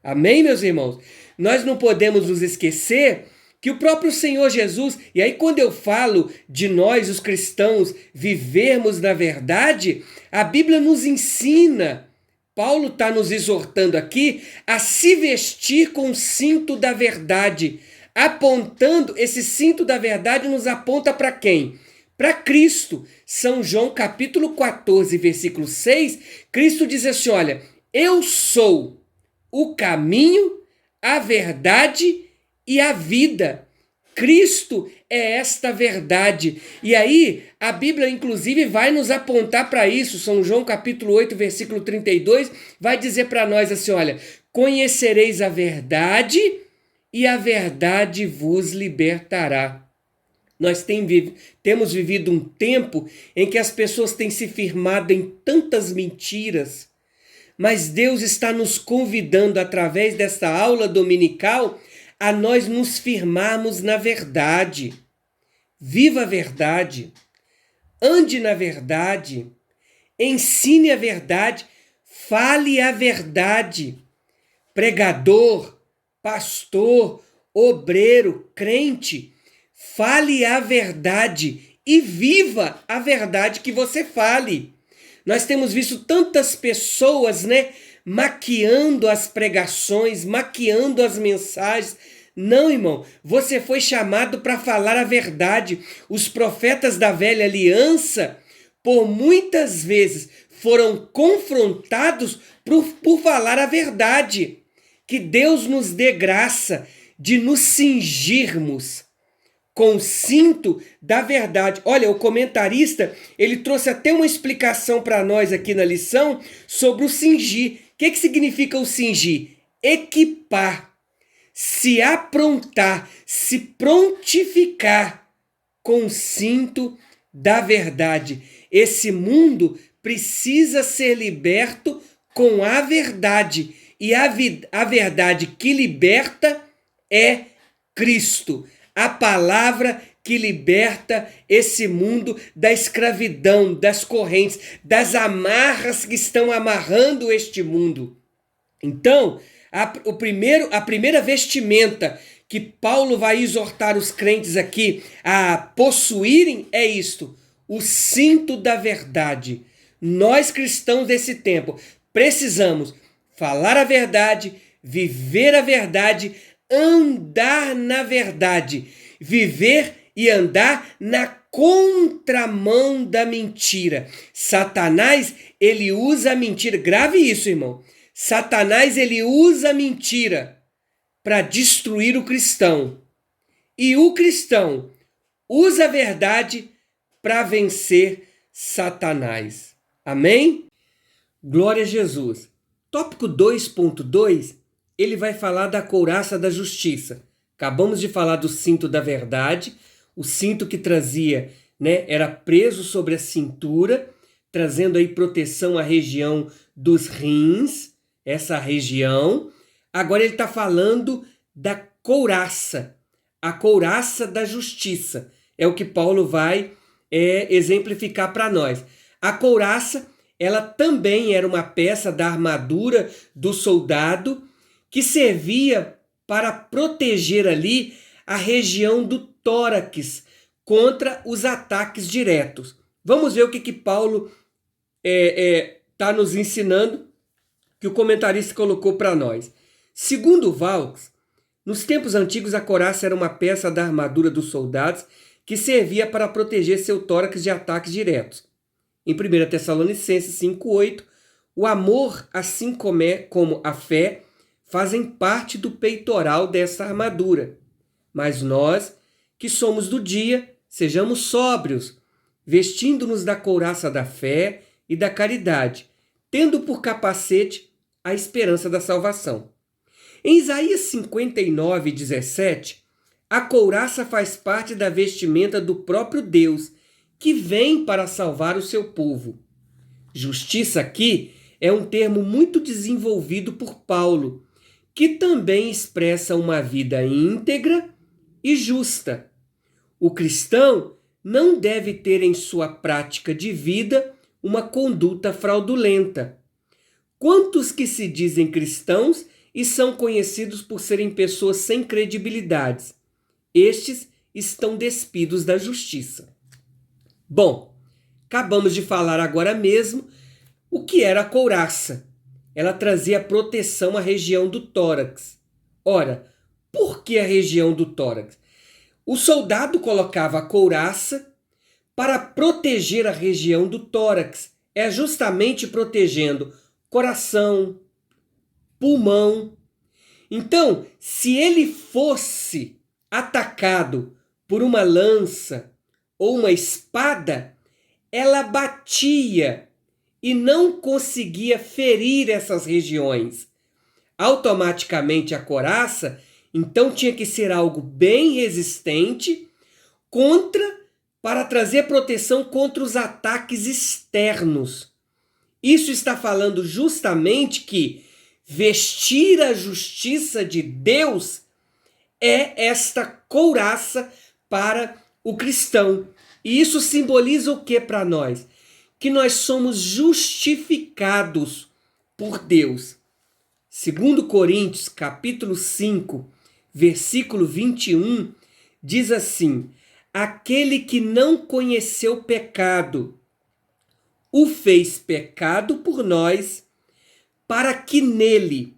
Amém, meus irmãos? Nós não podemos nos esquecer que o próprio Senhor Jesus, e aí quando eu falo de nós, os cristãos, vivermos na verdade, a Bíblia nos ensina, Paulo está nos exortando aqui a se vestir com o cinto da verdade, apontando, esse cinto da verdade nos aponta para quem? Para Cristo. São João capítulo 14, versículo 6, Cristo diz assim, olha, eu sou o caminho, a verdade e a vida. Cristo é esta verdade. E aí, a Bíblia, inclusive, vai nos apontar para isso. São João capítulo 8, versículo 32, vai dizer para nós assim, olha, conhecereis a verdade e a verdade vos libertará. Nós temos vivido um tempo em que as pessoas têm se firmado em tantas mentiras, mas Deus está nos convidando, através desta aula dominical, a nós nos firmarmos na verdade. Viva a verdade, ande na verdade, ensine a verdade, fale a verdade. Pregador, pastor, obreiro, crente, fale a verdade e viva a verdade que você fale. Nós temos visto tantas pessoas, maquiando as pregações, maquiando as mensagens. Não, irmão, você foi chamado para falar a verdade. Os profetas da velha aliança, por muitas vezes, foram confrontados por falar a verdade. Que Deus nos dê graça de nos cingirmos com o cinto da verdade. Olha, o comentarista, ele trouxe até uma explicação para nós aqui na lição sobre o cingir. O que significa o cingir? Equipar, se aprontar, se prontificar com o cinto da verdade. Esse mundo precisa ser liberto com a verdade. E a verdade que liberta é Cristo. A palavra que liberta esse mundo da escravidão, das correntes, das amarras que estão amarrando este mundo. Então, a primeira vestimenta que Paulo vai exortar os crentes aqui a possuírem é isto: o cinto da verdade. Nós cristãos desse tempo precisamos falar a verdade, viver a verdade, andar na verdade, viver e andar na contramão da mentira. Satanás, ele usa a mentira. Grave isso, irmão. Satanás, ele usa a mentira para destruir o cristão. E o cristão usa a verdade para vencer Satanás. Amém? Glória a Jesus. Tópico 2.2, ele vai falar da couraça da justiça. Acabamos de falar do cinto da verdade, o cinto que trazia, era preso sobre a cintura, trazendo aí proteção à região dos rins, essa região. Agora ele está falando da couraça, a couraça da justiça. É o que Paulo vai exemplificar para nós. A couraça, ela também era uma peça da armadura do soldado que servia para proteger ali a região do tórax contra os ataques diretos. Vamos ver o que Paulo está nos ensinando, que o comentarista colocou para nós. Segundo Vaux, nos tempos antigos a couraça era uma peça da armadura dos soldados que servia para proteger seu tórax de ataques diretos. Em 1 Tessalonicenses 5,8, o amor, assim como a fé, fazem parte do peitoral dessa armadura. Mas nós, que somos do dia, sejamos sóbrios, vestindo-nos da couraça da fé e da caridade, tendo por capacete a esperança da salvação. Em Isaías 59:17, a couraça faz parte da vestimenta do próprio Deus, que vem para salvar o seu povo. Justiça aqui é um termo muito desenvolvido por Paulo, que também expressa uma vida íntegra e justa. O cristão não deve ter em sua prática de vida uma conduta fraudulenta. Quantos que se dizem cristãos e são conhecidos por serem pessoas sem credibilidades? Estes estão despidos da justiça. Bom, acabamos de falar agora mesmo o que era a couraça. Ela trazia proteção à região do tórax. Ora, por que a região do tórax? O soldado colocava a couraça para proteger a região do tórax. É justamente protegendo coração, pulmão. Então, se ele fosse atacado por uma lança ou uma espada, ela batia e não conseguia ferir essas regiões. Automaticamente a couraça, então, tinha que ser algo bem resistente para trazer proteção contra os ataques externos. Isso está falando justamente que vestir a justiça de Deus é esta couraça para o cristão. E isso simboliza o que para nós? Que nós somos justificados por Deus. 2 Coríntios, capítulo 5, versículo 21, diz assim: aquele que não conheceu pecado, o fez pecado por nós, para que nele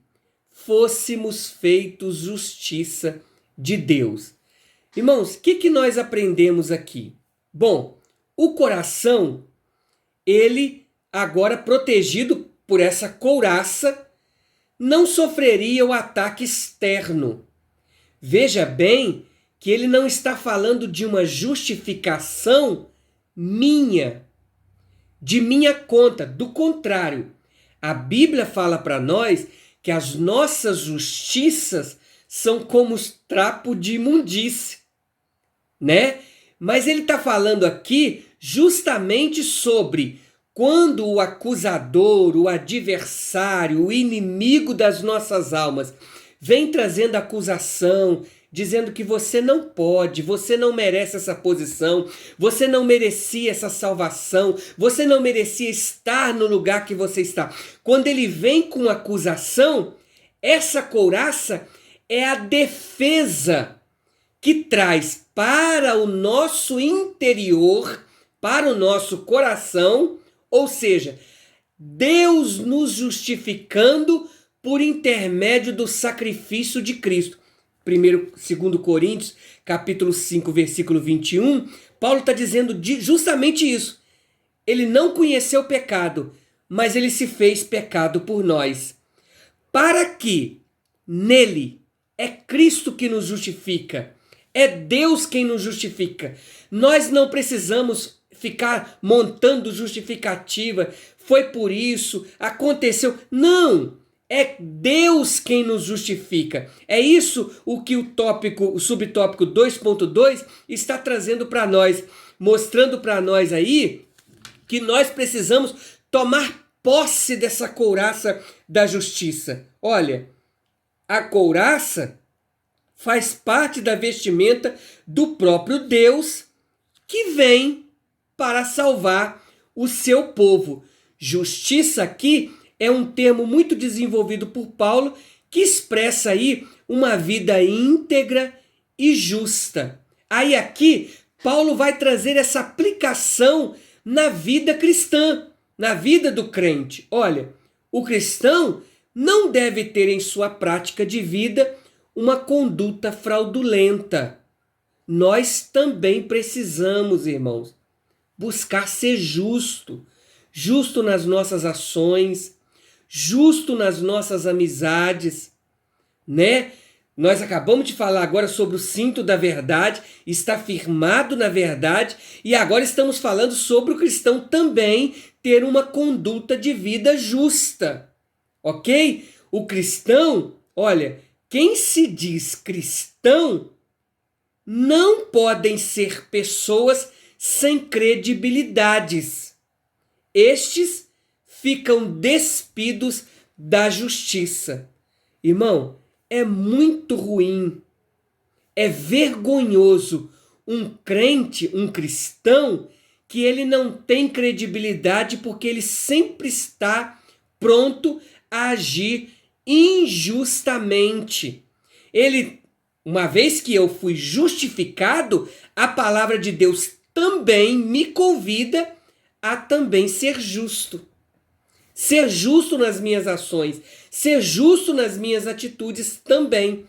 fôssemos feitos justiça de Deus. Irmãos, o que nós aprendemos aqui? Bom, o coração, ele agora protegido por essa couraça, não sofreria o ataque externo. Veja bem que ele não está falando de uma justificação minha, de minha conta. Do contrário, a Bíblia fala para nós que as nossas justiças são como os trapos de imundície, Mas ele está falando aqui justamente sobre quando o acusador, o adversário, o inimigo das nossas almas vem trazendo acusação, dizendo que você não pode, você não merece essa posição, você não merecia essa salvação, você não merecia estar no lugar que você está. Quando ele vem com acusação, essa couraça, é a defesa que traz para o nosso interior, para o nosso coração, ou seja, Deus nos justificando por intermédio do sacrifício de Cristo. 2 Coríntios, capítulo 5, versículo 21, Paulo está dizendo justamente isso. Ele não conheceu o pecado, mas ele se fez pecado por nós. Para que nele é Cristo que nos justifica, é Deus quem nos justifica. Nós não precisamos ficar montando justificativa, foi por isso, aconteceu. Não! É Deus quem nos justifica. É isso o que o subtópico 2.2 está trazendo para nós, mostrando para nós aí que nós precisamos tomar posse dessa couraça da justiça. Olha, a couraça faz parte da vestimenta do próprio Deus que vem para salvar o seu povo. Justiça aqui é um termo muito desenvolvido por Paulo que expressa aí uma vida íntegra e justa. Aí aqui Paulo vai trazer essa aplicação na vida cristã, na vida do crente. Olha, o cristão não deve ter em sua prática de vida uma conduta fraudulenta. Nós também precisamos, irmãos, buscar ser justo nas nossas ações, justo nas nossas amizades, né? Nós acabamos de falar agora sobre o cinto da verdade, está firmado na verdade, e agora estamos falando sobre o cristão também ter uma conduta de vida justa, ok? O cristão, olha, quem se diz cristão não podem ser pessoas sem credibilidades. Estes ficam despidos da justiça. Irmão, é muito ruim, é vergonhoso um crente, um cristão, que ele não tem credibilidade porque ele sempre está pronto a agir injustamente. Uma vez que eu fui justificado, a palavra de Deus também me convida a também ser justo. Ser justo nas minhas ações, ser justo nas minhas atitudes também.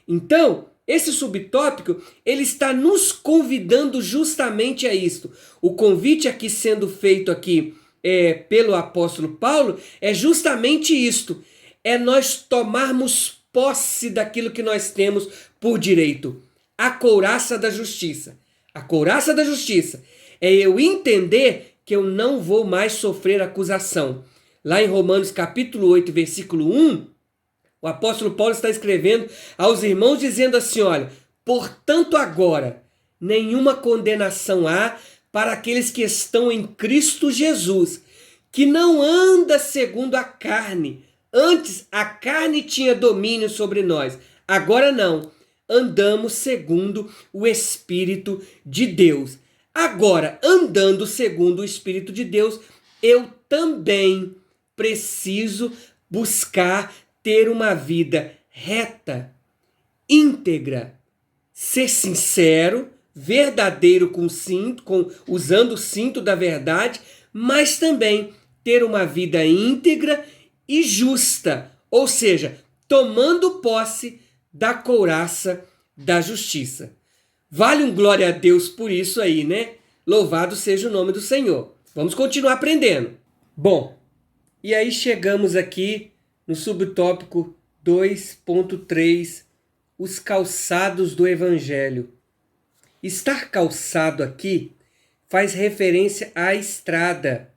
Então, esse subtópico, ele está nos convidando justamente a isto. O convite aqui sendo feito aqui pelo apóstolo Paulo é justamente isto. É nós tomarmos posse daquilo que nós temos por direito. A couraça da justiça. A couraça da justiça é eu entender que eu não vou mais sofrer acusação. Lá em Romanos capítulo 8, versículo 1, o apóstolo Paulo está escrevendo aos irmãos dizendo assim, olha, portanto agora, nenhuma condenação há para aqueles que estão em Cristo Jesus, que não anda segundo a carne. Antes a carne tinha domínio sobre nós, agora não, andamos segundo o Espírito de Deus. Agora, andando segundo o Espírito de Deus, eu também preciso buscar ter uma vida reta, íntegra, ser sincero, verdadeiro usando o cinto da verdade, mas também ter uma vida íntegra e justa, ou seja, tomando posse da couraça da justiça. Vale um glória a Deus por isso aí, né? Louvado seja o nome do Senhor. Vamos continuar aprendendo. Bom, e aí chegamos aqui no subtópico 2.3, os calçados do Evangelho. Estar calçado aqui faz referência à estrada,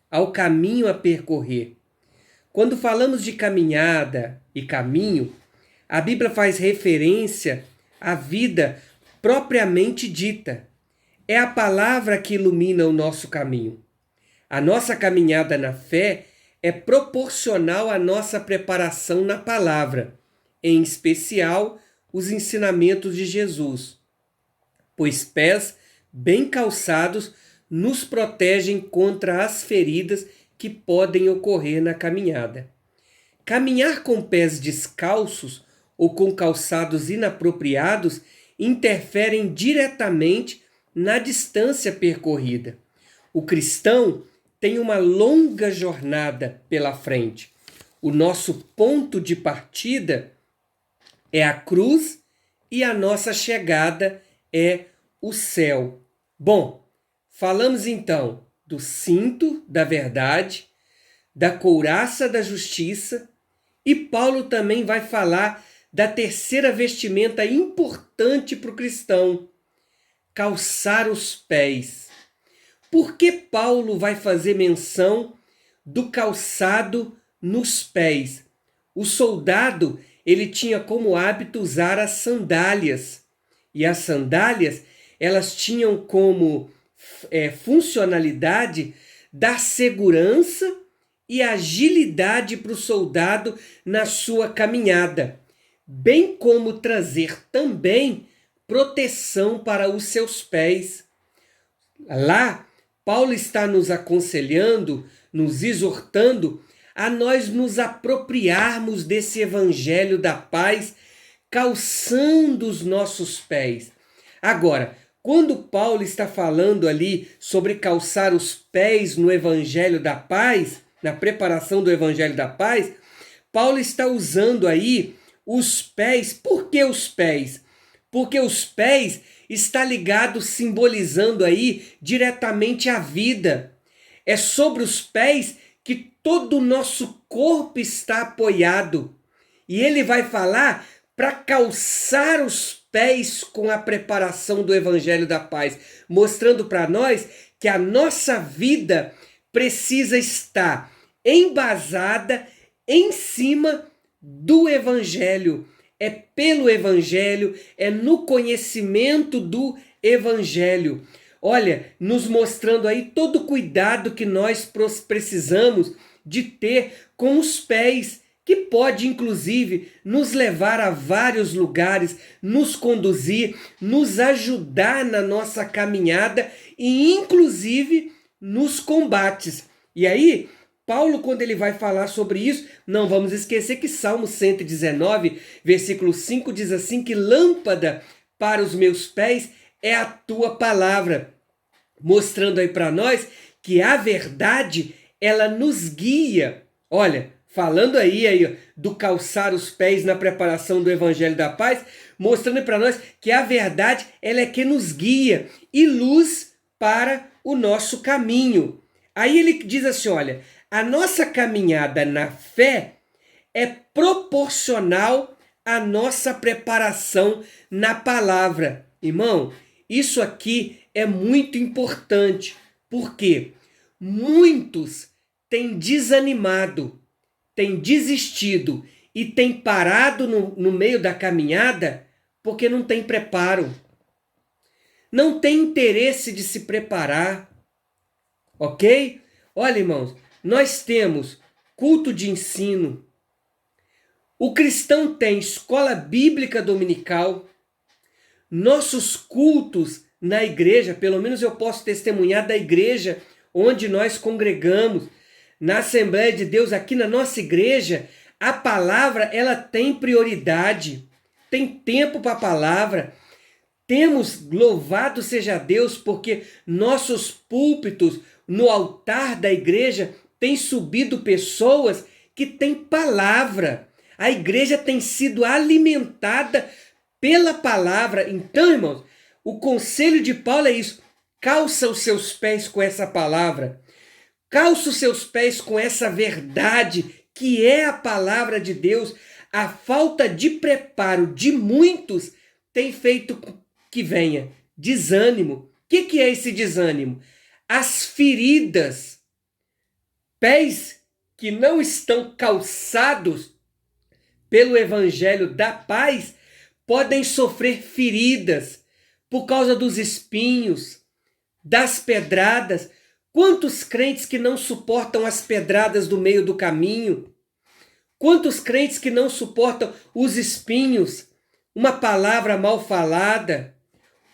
ao caminho a percorrer. Quando falamos de caminhada e caminho, a Bíblia faz referência à vida propriamente dita. É a palavra que ilumina o nosso caminho. A nossa caminhada na fé é proporcional à nossa preparação na palavra, em especial os ensinamentos de Jesus, pois pés bem calçados nos protegem contra as feridas que podem ocorrer na caminhada. Caminhar com pés descalços ou com calçados inapropriados interferem diretamente na distância percorrida. O cristão tem uma longa jornada pela frente. O nosso ponto de partida é a cruz e a nossa chegada é o céu. Bom, falamos então do cinto da verdade, da couraça da justiça, e Paulo também vai falar da terceira vestimenta importante para o cristão: calçar os pés. Por que Paulo vai fazer menção do calçado nos pés? O soldado, ele tinha como hábito usar as sandálias. E as sandálias, elas tinham como funcionalidade dar segurança e agilidade para o soldado na sua caminhada, bem como trazer também proteção para os seus pés. Lá, Paulo está nos aconselhando, nos exortando a nós nos apropriarmos desse evangelho da paz, calçando os nossos pés. Agora, quando Paulo está falando ali sobre calçar os pés no evangelho da paz, na preparação do evangelho da paz, Paulo está usando aí os pés. Por que os pés? Porque os pés está ligado, simbolizando aí diretamente a vida. É sobre os pés que todo o nosso corpo está apoiado. E ele vai falar para calçar os pés com a preparação do evangelho da paz, mostrando para nós que a nossa vida precisa estar embasada em cima do evangelho. É pelo evangelho, é no conhecimento do evangelho. Olha, nos mostrando aí todo o cuidado que nós precisamos de ter com os pés, que pode inclusive nos levar a vários lugares, nos conduzir, nos ajudar na nossa caminhada e inclusive nos combates. E aí, Paulo, quando ele vai falar sobre isso, não vamos esquecer que Salmo 119, versículo 5 diz assim, que lâmpada para os meus pés é a tua palavra, mostrando aí para nós que a verdade, ela nos guia. Olha, falando aí do calçar os pés na preparação do evangelho da paz, mostrando para nós que a verdade, ela é que nos guia e luz para o nosso caminho. Aí ele diz assim, olha, a nossa caminhada na fé é proporcional à nossa preparação na palavra. Irmão, isso aqui é muito importante, porque muitos têm desanimado, têm desistido e têm parado no meio da caminhada porque não tem preparo. Não tem interesse de se preparar, ok? Olha, irmãos, nós temos culto de ensino, o cristão tem escola bíblica dominical, nossos cultos na igreja, pelo menos eu posso testemunhar da igreja onde nós congregamos, na Assembleia de Deus, aqui na nossa igreja, a palavra ela tem prioridade, tem tempo para a palavra. Temos, louvado seja Deus, porque nossos púlpitos no altar da igreja têm subido pessoas que têm palavra. A igreja tem sido alimentada pela palavra. Então, irmãos, o conselho de Paulo é isso. Calça os seus pés com essa palavra. Calça os seus pés com essa verdade que é a palavra de Deus. A falta de preparo de muitos tem feito que venha desânimo. O que é esse desânimo? As feridas. Pés que não estão calçados pelo evangelho da paz podem sofrer feridas por causa dos espinhos, das pedradas. Quantos crentes que não suportam as pedradas do meio do caminho? Quantos crentes que não suportam os espinhos? Uma palavra mal falada,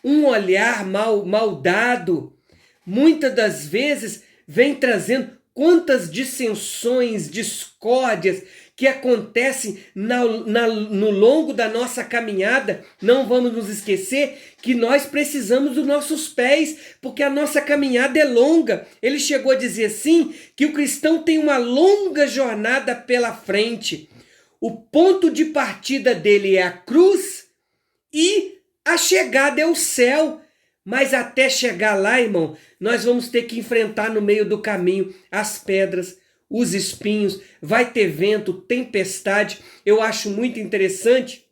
um olhar mal dado, muitas das vezes vem trazendo quantas dissensões, discórdias que acontecem no longo da nossa caminhada. Não vamos nos esquecer que nós precisamos dos nossos pés, porque a nossa caminhada é longa. Ele chegou a dizer assim, que o cristão tem uma longa jornada pela frente. O ponto de partida dele é a cruz e a chegada é o céu. Mas até chegar lá, irmão, nós vamos ter que enfrentar no meio do caminho as pedras, os espinhos, vai ter vento, tempestade. Eu acho muito interessante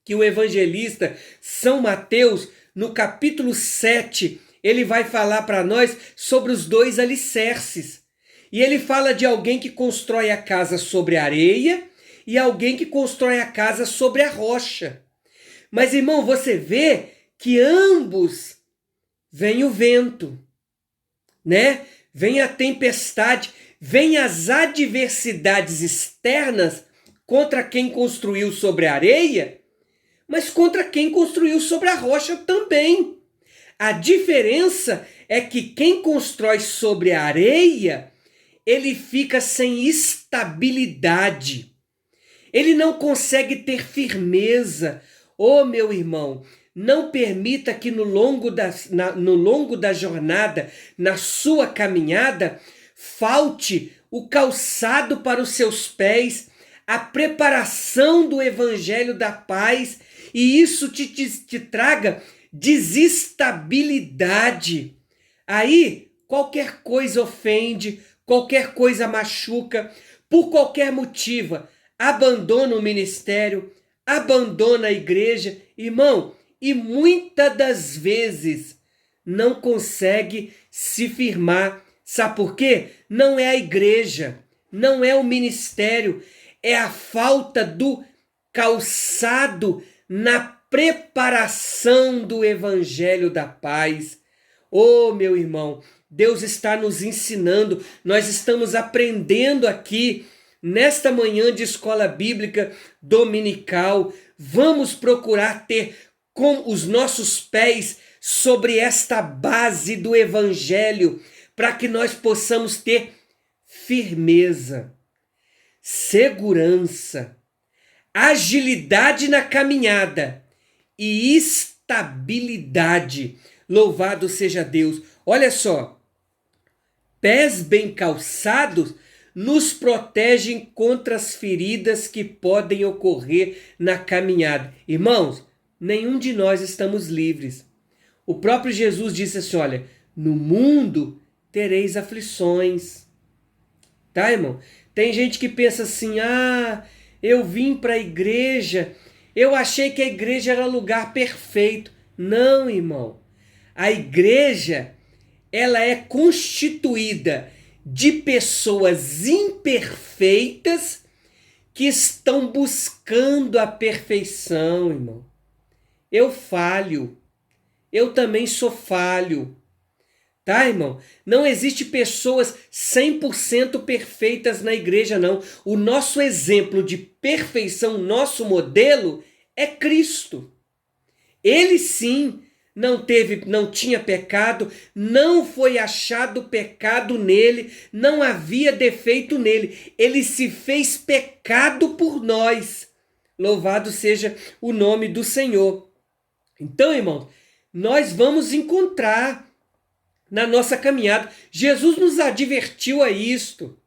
que o evangelista São Mateus, no capítulo 7, ele vai falar para nós sobre os dois alicerces. E ele fala de alguém que constrói a casa sobre a areia e alguém que constrói a casa sobre a rocha. Mas, irmão, você vê que ambos vem o vento, né? Vem a tempestade, vem as adversidades externas contra quem construiu sobre a areia, mas contra quem construiu sobre a rocha também. A diferença é que quem constrói sobre a areia, ele fica sem estabilidade. Ele não consegue ter firmeza. Ô, meu irmão, não permita que no longo da jornada, na sua caminhada, falte o calçado para os seus pés, a preparação do evangelho da paz, e isso te traga desestabilidade. Aí, qualquer coisa ofende, qualquer coisa machuca, por qualquer motivo, abandona o ministério, abandona a igreja, irmão, e muitas das vezes não consegue se firmar. Sabe por quê? Não é a igreja, não é o ministério, é a falta do calçado na preparação do evangelho da paz. Oh, meu irmão, Deus está nos ensinando, nós estamos aprendendo aqui nesta manhã de escola bíblica dominical. Vamos procurar ter com os nossos pés sobre esta base do evangelho, para que nós possamos ter firmeza, segurança, agilidade na caminhada e estabilidade. Louvado seja Deus. Olha só, pés bem calçados nos protegem contra as feridas que podem ocorrer na caminhada. Irmãos, nenhum de nós estamos livres. O próprio Jesus disse assim, olha, no mundo tereis aflições. Tá, irmão? Tem gente que pensa assim, eu vim para a igreja, eu achei que a igreja era lugar perfeito. Não, irmão. A igreja, ela é constituída de pessoas imperfeitas que estão buscando a perfeição, irmão. Eu falho. Eu também sou falho. Tá, irmão? Não existe pessoas 100% perfeitas na igreja, não. O nosso exemplo de perfeição, nosso modelo, é Cristo. Ele sim não tinha pecado, não foi achado pecado nele, não havia defeito nele. Ele se fez pecado por nós. Louvado seja o nome do Senhor. Então, irmãos, nós vamos encontrar na nossa caminhada. Jesus nos advertiu a isto.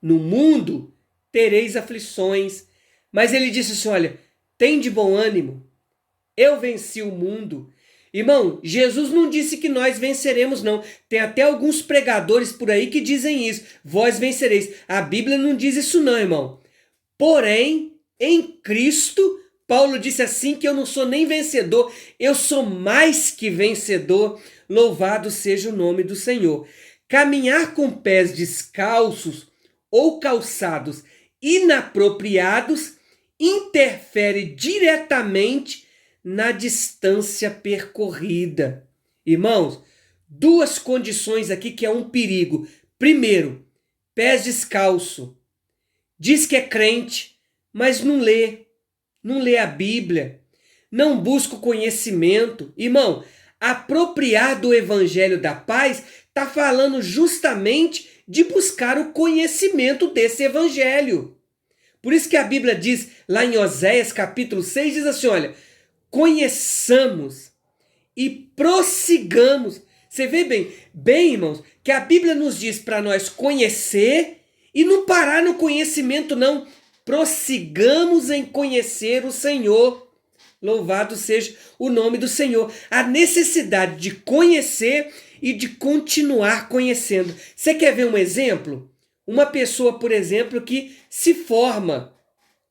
No mundo tereis aflições. Mas ele disse assim, olha, tem de bom ânimo. Eu venci o mundo. Irmão, Jesus não disse que nós venceremos, não. Tem até alguns pregadores por aí que dizem isso. Vós vencereis. A Bíblia não diz isso não, irmão. Porém, em Cristo, Paulo disse assim que eu não sou nem vencedor, eu sou mais que vencedor. Louvado seja o nome do Senhor. Caminhar com pés descalços ou calçados inapropriados interfere diretamente na distância percorrida. Irmãos, duas condições aqui que é um perigo. Primeiro, pés descalço. Diz que é crente, mas não lê a Bíblia, não busca o conhecimento. Irmão, apropriar do evangelho da paz está falando justamente de buscar o conhecimento desse evangelho. Por isso que a Bíblia diz lá em Oséias capítulo 6, diz assim, olha, conheçamos e prossigamos. Você vê bem, irmãos, que a Bíblia nos diz para nós conhecer e não parar no conhecimento, não. Prossigamos em conhecer o Senhor. Louvado seja o nome do Senhor. A necessidade de conhecer e de continuar conhecendo. Você quer ver um exemplo? Uma pessoa, por exemplo, que se forma,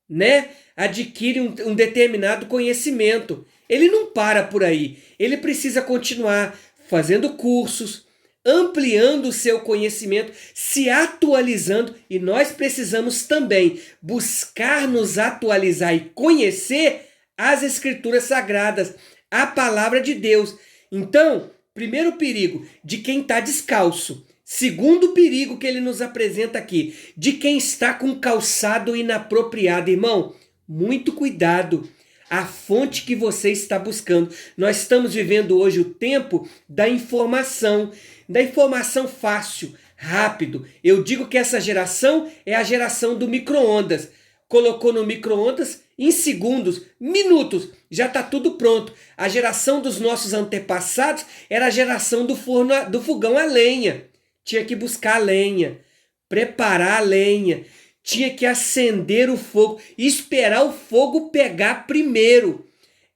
né? Adquire um determinado conhecimento. Ele não para por aí. Ele precisa continuar fazendo cursos, ampliando o seu conhecimento, se atualizando, e nós precisamos também buscar nos atualizar e conhecer as Escrituras Sagradas, a Palavra de Deus. Então, primeiro perigo de quem está descalço. Segundo perigo que ele nos apresenta aqui, de quem está com calçado inapropriado. Irmão, muito cuidado. A fonte que você está buscando. Nós estamos vivendo hoje o tempo da informação fácil, rápido. Eu digo que essa geração é a geração do micro-ondas. Colocou no micro-ondas, em segundos, minutos, já está tudo pronto. A geração dos nossos antepassados era a geração do fogão a lenha. Tinha que buscar a lenha, preparar a lenha, tinha que acender o fogo, esperar o fogo pegar primeiro.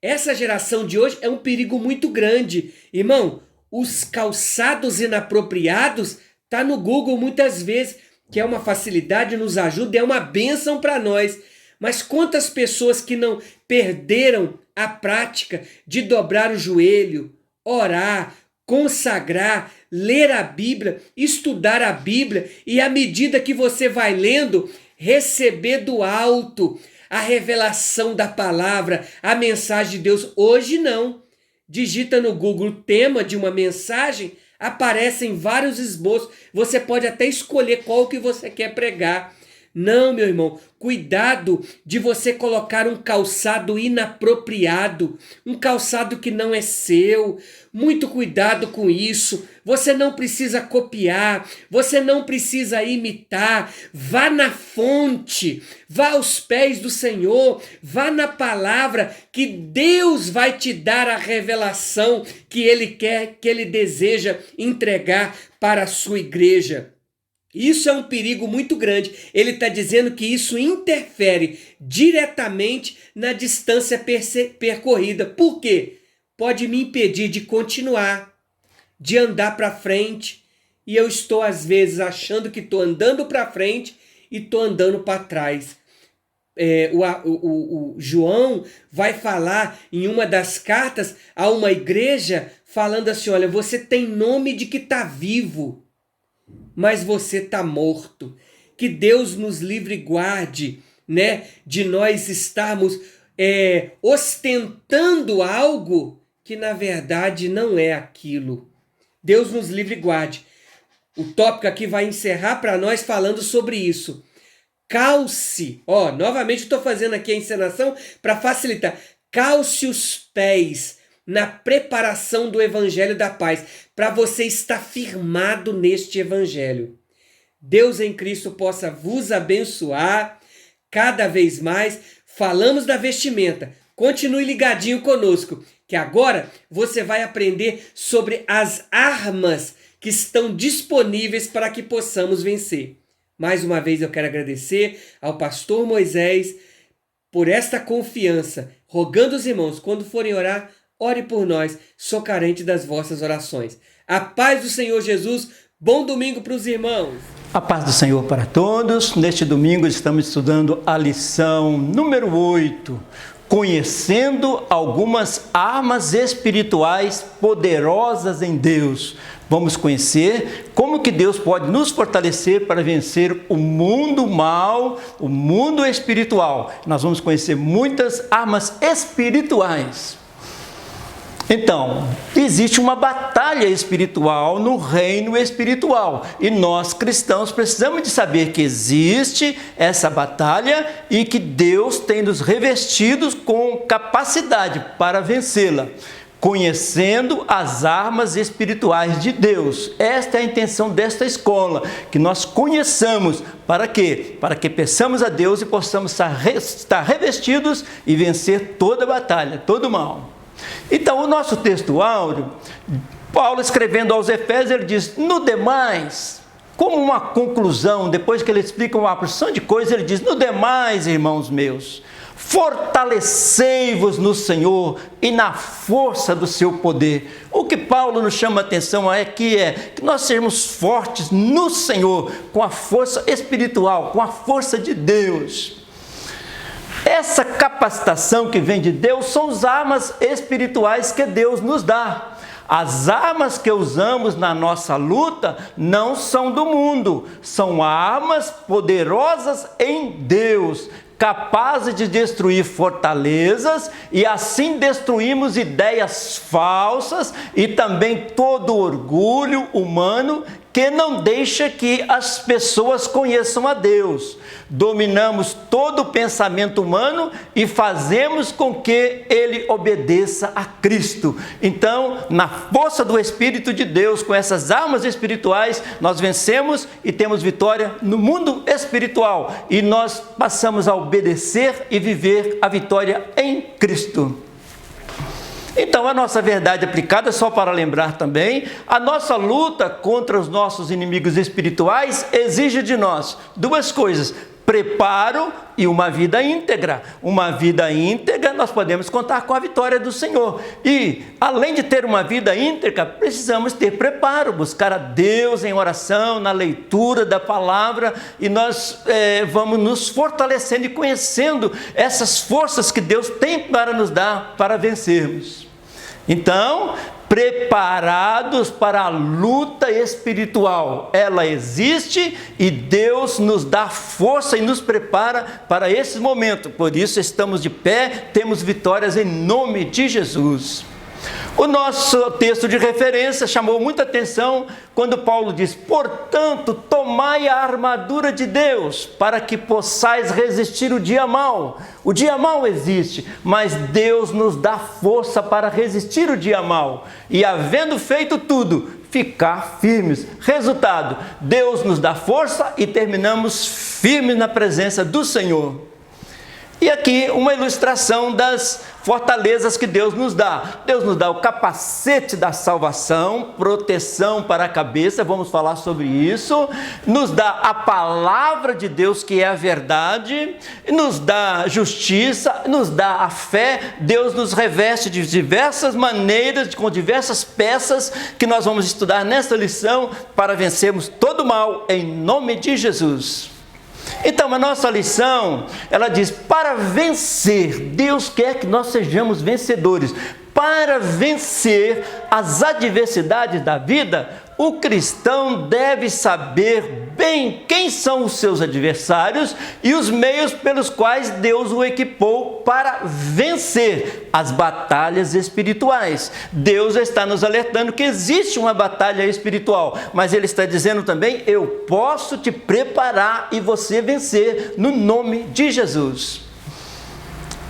Essa geração de hoje é um perigo muito grande. Irmão, os calçados inapropriados tá no Google muitas vezes, que é uma facilidade, nos ajuda, é uma bênção para nós. Mas quantas pessoas que não perderam a prática de dobrar o joelho, orar, consagrar, ler a Bíblia, estudar a Bíblia e à medida que você vai lendo, receber do alto a revelação da palavra, a mensagem de Deus. Hoje não. Digita no Google o tema de uma mensagem, aparecem vários esboços. Você pode até escolher qual que você quer pregar. Não, meu irmão, cuidado de você colocar um calçado inapropriado, um calçado que não é seu. Muito cuidado com isso. Você não precisa copiar, você não precisa imitar. Vá na fonte, vá aos pés do Senhor, vá na palavra, que Deus vai te dar a revelação que Ele quer, que Ele deseja entregar para a sua igreja. Isso é um perigo muito grande. Ele está dizendo que isso interfere diretamente na distância percorrida. Por quê? Pode me impedir de continuar, de andar para frente. E eu estou, às vezes, achando que estou andando para frente e estou andando para trás. O João vai falar em uma das cartas a uma igreja, falando assim, olha, você tem nome de que está vivo, mas você está morto. Que Deus nos livre e guarde, né, de nós estarmos ostentando algo que na verdade não é aquilo. Deus nos livre e guarde. O tópico aqui vai encerrar para nós falando sobre isso. Calce, novamente estou fazendo aqui a encenação para facilitar. Calce os pés na preparação do Evangelho da Paz, para você estar firmado neste Evangelho. Deus em Cristo possa vos abençoar cada vez mais. Falamos da vestimenta. Continue ligadinho conosco, que agora você vai aprender sobre as armas que estão disponíveis para que possamos vencer. Mais uma vez eu quero agradecer ao pastor Moisés por esta confiança, rogando os irmãos, quando forem orar, ore por nós, sou carente das vossas orações. A paz do Senhor Jesus, bom domingo para os irmãos. A paz do Senhor para todos. Neste domingo estamos estudando a lição número 8, conhecendo algumas armas espirituais poderosas em Deus. Vamos conhecer como que Deus pode nos fortalecer para vencer o mundo mal, o mundo espiritual. Nós vamos conhecer muitas armas espirituais. Então, existe uma batalha espiritual no reino espiritual e nós cristãos precisamos de saber que existe essa batalha e que Deus tem nos revestidos com capacidade para vencê-la. conhecendo as armas espirituais de Deus. Esta é a intenção desta escola, que nós conheçamos. Para quê? Para que peçamos a Deus e possamos estar revestidos e vencer toda batalha, todo mal. Então, o nosso texto áureo, Paulo escrevendo aos Efésios, ele diz: no demais, como uma conclusão, depois que ele explica uma porção de coisas, ele diz: no demais, irmãos meus, fortalecei-vos no Senhor e na força do seu poder. O que Paulo nos chama a atenção é que nós sermos fortes no Senhor, com a força espiritual, com a força de Deus. Essa capacitação que vem de Deus são as armas espirituais que Deus nos dá. As armas que usamos na nossa luta não são do mundo, são armas poderosas em Deus, capazes de destruir fortalezas, e assim destruímos ideias falsas e também todo orgulho humano que não deixa que as pessoas conheçam a Deus. Dominamos todo o pensamento humano e fazemos com que ele obedeça a Cristo. Então, na força do Espírito de Deus, com essas armas espirituais, nós vencemos e temos vitória no mundo espiritual. E nós passamos a obedecer e viver a vitória em Cristo. Então, a nossa verdade aplicada, só para lembrar também, a nossa luta contra os nossos inimigos espirituais exige de nós duas coisas: preparo e uma vida íntegra. Uma vida íntegra, nós podemos contar com a vitória do Senhor. E, além de ter uma vida íntegra, precisamos ter preparo, buscar a Deus em oração, na leitura da palavra, e nós vamos nos fortalecendo e conhecendo essas forças que Deus tem para nos dar, para vencermos. Então, preparados para a luta espiritual. Ela existe e Deus nos dá força e nos prepara para esse momento. Por isso estamos de pé, temos vitórias em nome de Jesus. O nosso texto de referência chamou muita atenção quando Paulo diz: portanto, tomai a armadura de Deus, para que possais resistir o dia mau. O dia mau existe, mas Deus nos dá força para resistir o dia mau. E havendo feito tudo, ficar firmes. Resultado, Deus nos dá força e terminamos firmes na presença do Senhor. E aqui uma ilustração das fortalezas que Deus nos dá. Deus nos dá o capacete da salvação, proteção para a cabeça, vamos falar sobre isso. Nos dá a palavra de Deus, que é a verdade. Nos dá justiça, nos dá a fé. Deus nos reveste de diversas maneiras, com diversas peças que nós vamos estudar nesta lição para vencermos todo o mal em nome de Jesus. Então, a nossa lição, ela diz: para vencer, Deus quer que nós sejamos vencedores. Para vencer as adversidades da vida, o cristão deve saber bem quem são os seus adversários e os meios pelos quais Deus o equipou para vencer as batalhas espirituais. Deus está nos alertando que existe uma batalha espiritual, mas Ele está dizendo também: eu posso te preparar e você vencer no nome de Jesus.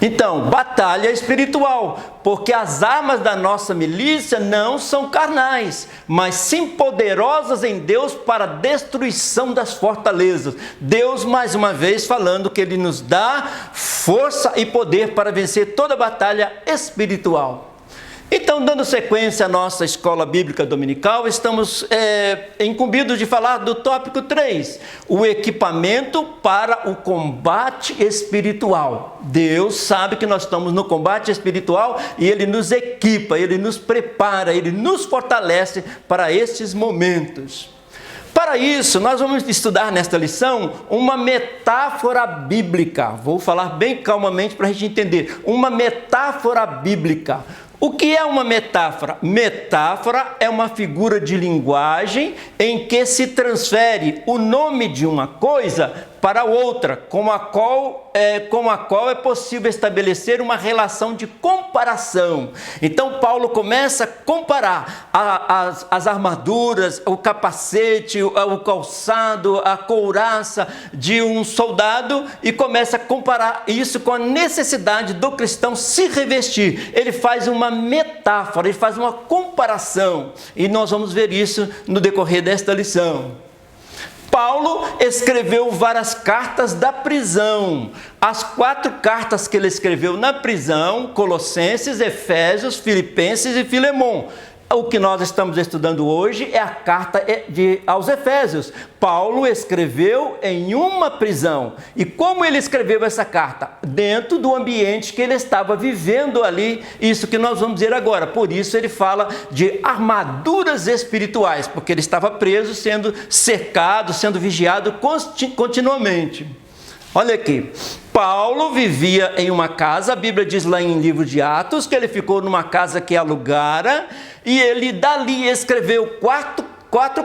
Então, batalha espiritual, porque as armas da nossa milícia não são carnais, mas sim poderosas em Deus para a destruição das fortalezas. Deus, mais uma vez, falando que Ele nos dá força e poder para vencer toda batalha espiritual. Então, dando sequência à nossa escola bíblica dominical, estamos incumbidos de falar do tópico 3, o equipamento para o combate espiritual. Deus sabe que nós estamos no combate espiritual e Ele nos equipa, Ele nos prepara, Ele nos fortalece para estes momentos. Para isso, nós vamos estudar nesta lição uma metáfora bíblica. Vou falar bem calmamente para a gente entender. Uma metáfora bíblica. O que é uma metáfora? Metáfora é uma figura de linguagem em que se transfere o nome de uma coisa para outra, com a qual é possível estabelecer uma relação de comparação. Então Paulo começa a comparar as armaduras, o capacete, o calçado, a couraça de um soldado, e começa a comparar isso com a necessidade do cristão se revestir. Ele faz uma metáfora, ele faz uma comparação, e nós vamos ver isso no decorrer desta lição. Paulo escreveu várias cartas da prisão. As 4 cartas que ele escreveu na prisão: Colossenses, Efésios, Filipenses e Filemon. O que nós estamos estudando hoje é a carta aos Efésios. Paulo escreveu em uma prisão. E como ele escreveu essa carta? Dentro do ambiente que ele estava vivendo ali, isso que nós vamos ver agora. Por isso ele fala de armaduras espirituais, porque ele estava preso, sendo cercado, sendo vigiado continuamente. Olha aqui, Paulo vivia em uma casa, a Bíblia diz lá em livro de Atos que ele ficou numa casa que alugara, e ele dali escreveu 4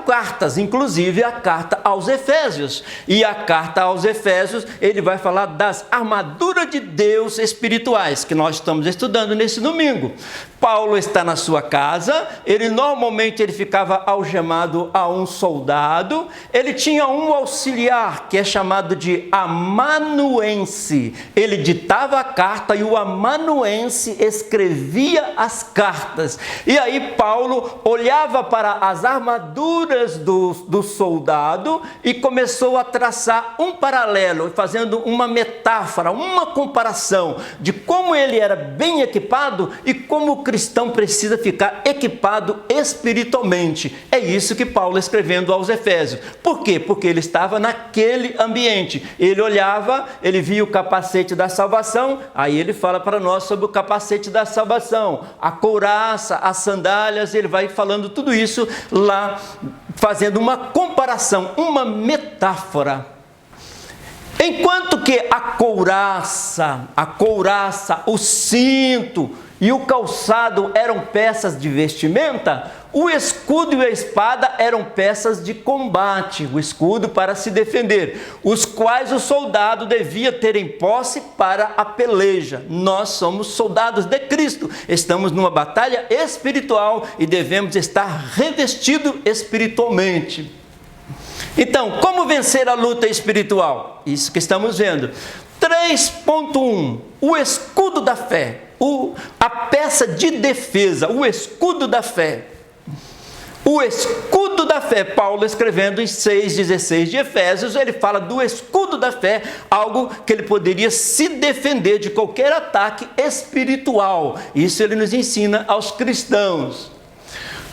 cartas, inclusive a carta aos Efésios. E a carta aos Efésios, ele vai falar das armaduras de Deus espirituais, que nós estamos estudando nesse domingo. Paulo está na sua casa, normalmente ele ficava algemado a um soldado, ele tinha um auxiliar, que é chamado de amanuense. Ele ditava a carta e o amanuense escrevia as cartas. E aí Paulo olhava para as armaduras do soldado e começou a traçar um paralelo, fazendo uma metáfora, uma comparação de como ele era bem equipado e como o cristão precisa ficar equipado espiritualmente. É isso que Paulo escrevendo aos Efésios. Por quê? Porque ele estava naquele ambiente. Ele olhava, ele via o capacete da salvação, aí ele fala para nós sobre o capacete da salvação, a couraça, as sandálias, ele vai falando tudo isso lá, fazendo uma comparação, uma metáfora. Enquanto que a couraça, o cinto e o calçado eram peças de vestimenta, o escudo e a espada eram peças de combate, o escudo para se defender, os quais o soldado devia ter em posse para a peleja. Nós somos soldados de Cristo, estamos numa batalha espiritual e devemos estar revestidos espiritualmente. Então, como vencer a luta espiritual? Isso que estamos vendo. 3.1, o escudo da fé, a peça de defesa, o escudo da fé. O escudo da fé, Paulo escrevendo em 6,16 de Efésios, ele fala do escudo da fé, algo que ele poderia se defender de qualquer ataque espiritual. Isso ele nos ensina aos cristãos.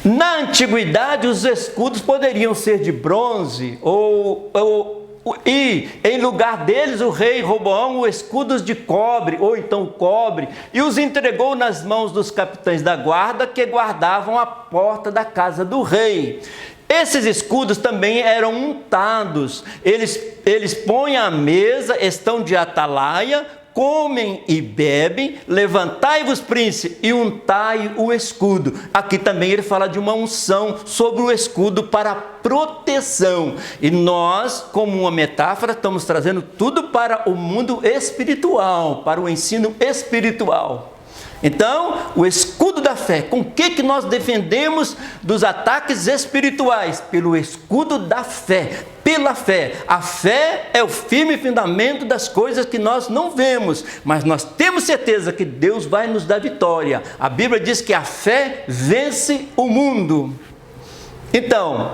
Na antiguidade, os escudos poderiam ser de bronze e em lugar deles o rei Roboão o escudos de cobre, ou então cobre, e os entregou nas mãos dos capitães da guarda que guardavam a porta da casa do rei. Esses escudos também eram untados, eles põem à mesa, estão de atalaia, comem e bebem, levantai-vos, príncipe, e untai o escudo. Aqui também ele fala de uma unção sobre o escudo para proteção. E nós, como uma metáfora, estamos trazendo tudo para o mundo espiritual, para o ensino espiritual. Então, o escudo da fé, com o que nós defendemos dos ataques espirituais? Pelo escudo da fé, pela fé. A fé é o firme fundamento das coisas que nós não vemos, mas nós temos certeza que Deus vai nos dar vitória. A Bíblia diz que a fé vence o mundo. Então,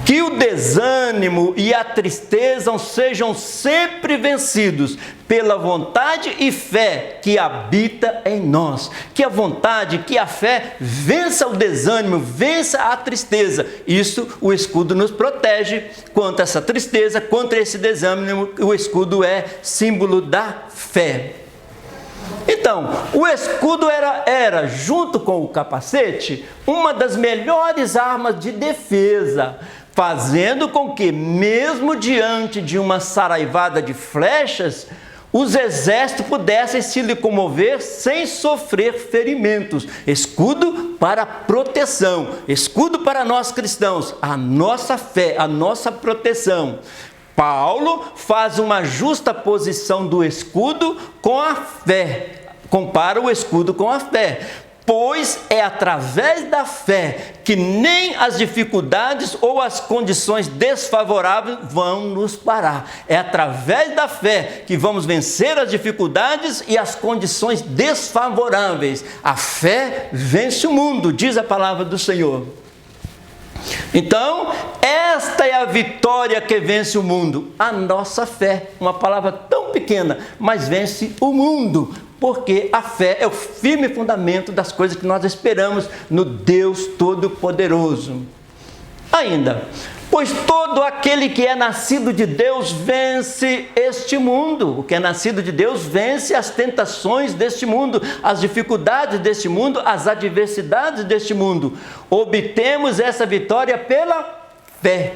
que o desânimo e a tristeza sejam sempre vencidos pela vontade e fé que habita em nós. Que a vontade, que a fé vença o desânimo, vença a tristeza. Isso o escudo nos protege contra essa tristeza, contra esse desânimo. O escudo é símbolo da fé. Então, o escudo era, junto com o capacete, uma das melhores armas de defesa, fazendo com que, mesmo diante de uma saraivada de flechas, os exércitos pudessem se locomover sem sofrer ferimentos. Escudo para proteção, escudo para nós cristãos, a nossa fé, a nossa proteção. Paulo faz uma justa posição do escudo com a fé, compara o escudo com a fé. Pois é através da fé que nem as dificuldades ou as condições desfavoráveis vão nos parar. É através da fé que vamos vencer as dificuldades e as condições desfavoráveis. A fé vence o mundo, diz a palavra do Senhor. Então, esta é a vitória que vence o mundo, a nossa fé. Uma palavra tão pequena, mas vence o mundo. Porque a fé é o firme fundamento das coisas que nós esperamos no Deus Todo-Poderoso. Ainda, pois todo aquele que é nascido de Deus vence este mundo. O que é nascido de Deus vence as tentações deste mundo, as dificuldades deste mundo, as adversidades deste mundo. Obtemos essa vitória pela fé.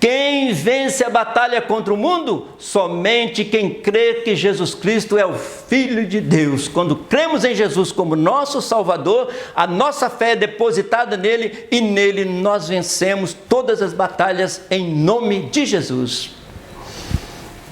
Quem vence a batalha contra o mundo? Somente quem crê que Jesus Cristo é o Filho de Deus. Quando cremos em Jesus como nosso Salvador, a nossa fé é depositada nele e nele nós vencemos todas as batalhas em nome de Jesus.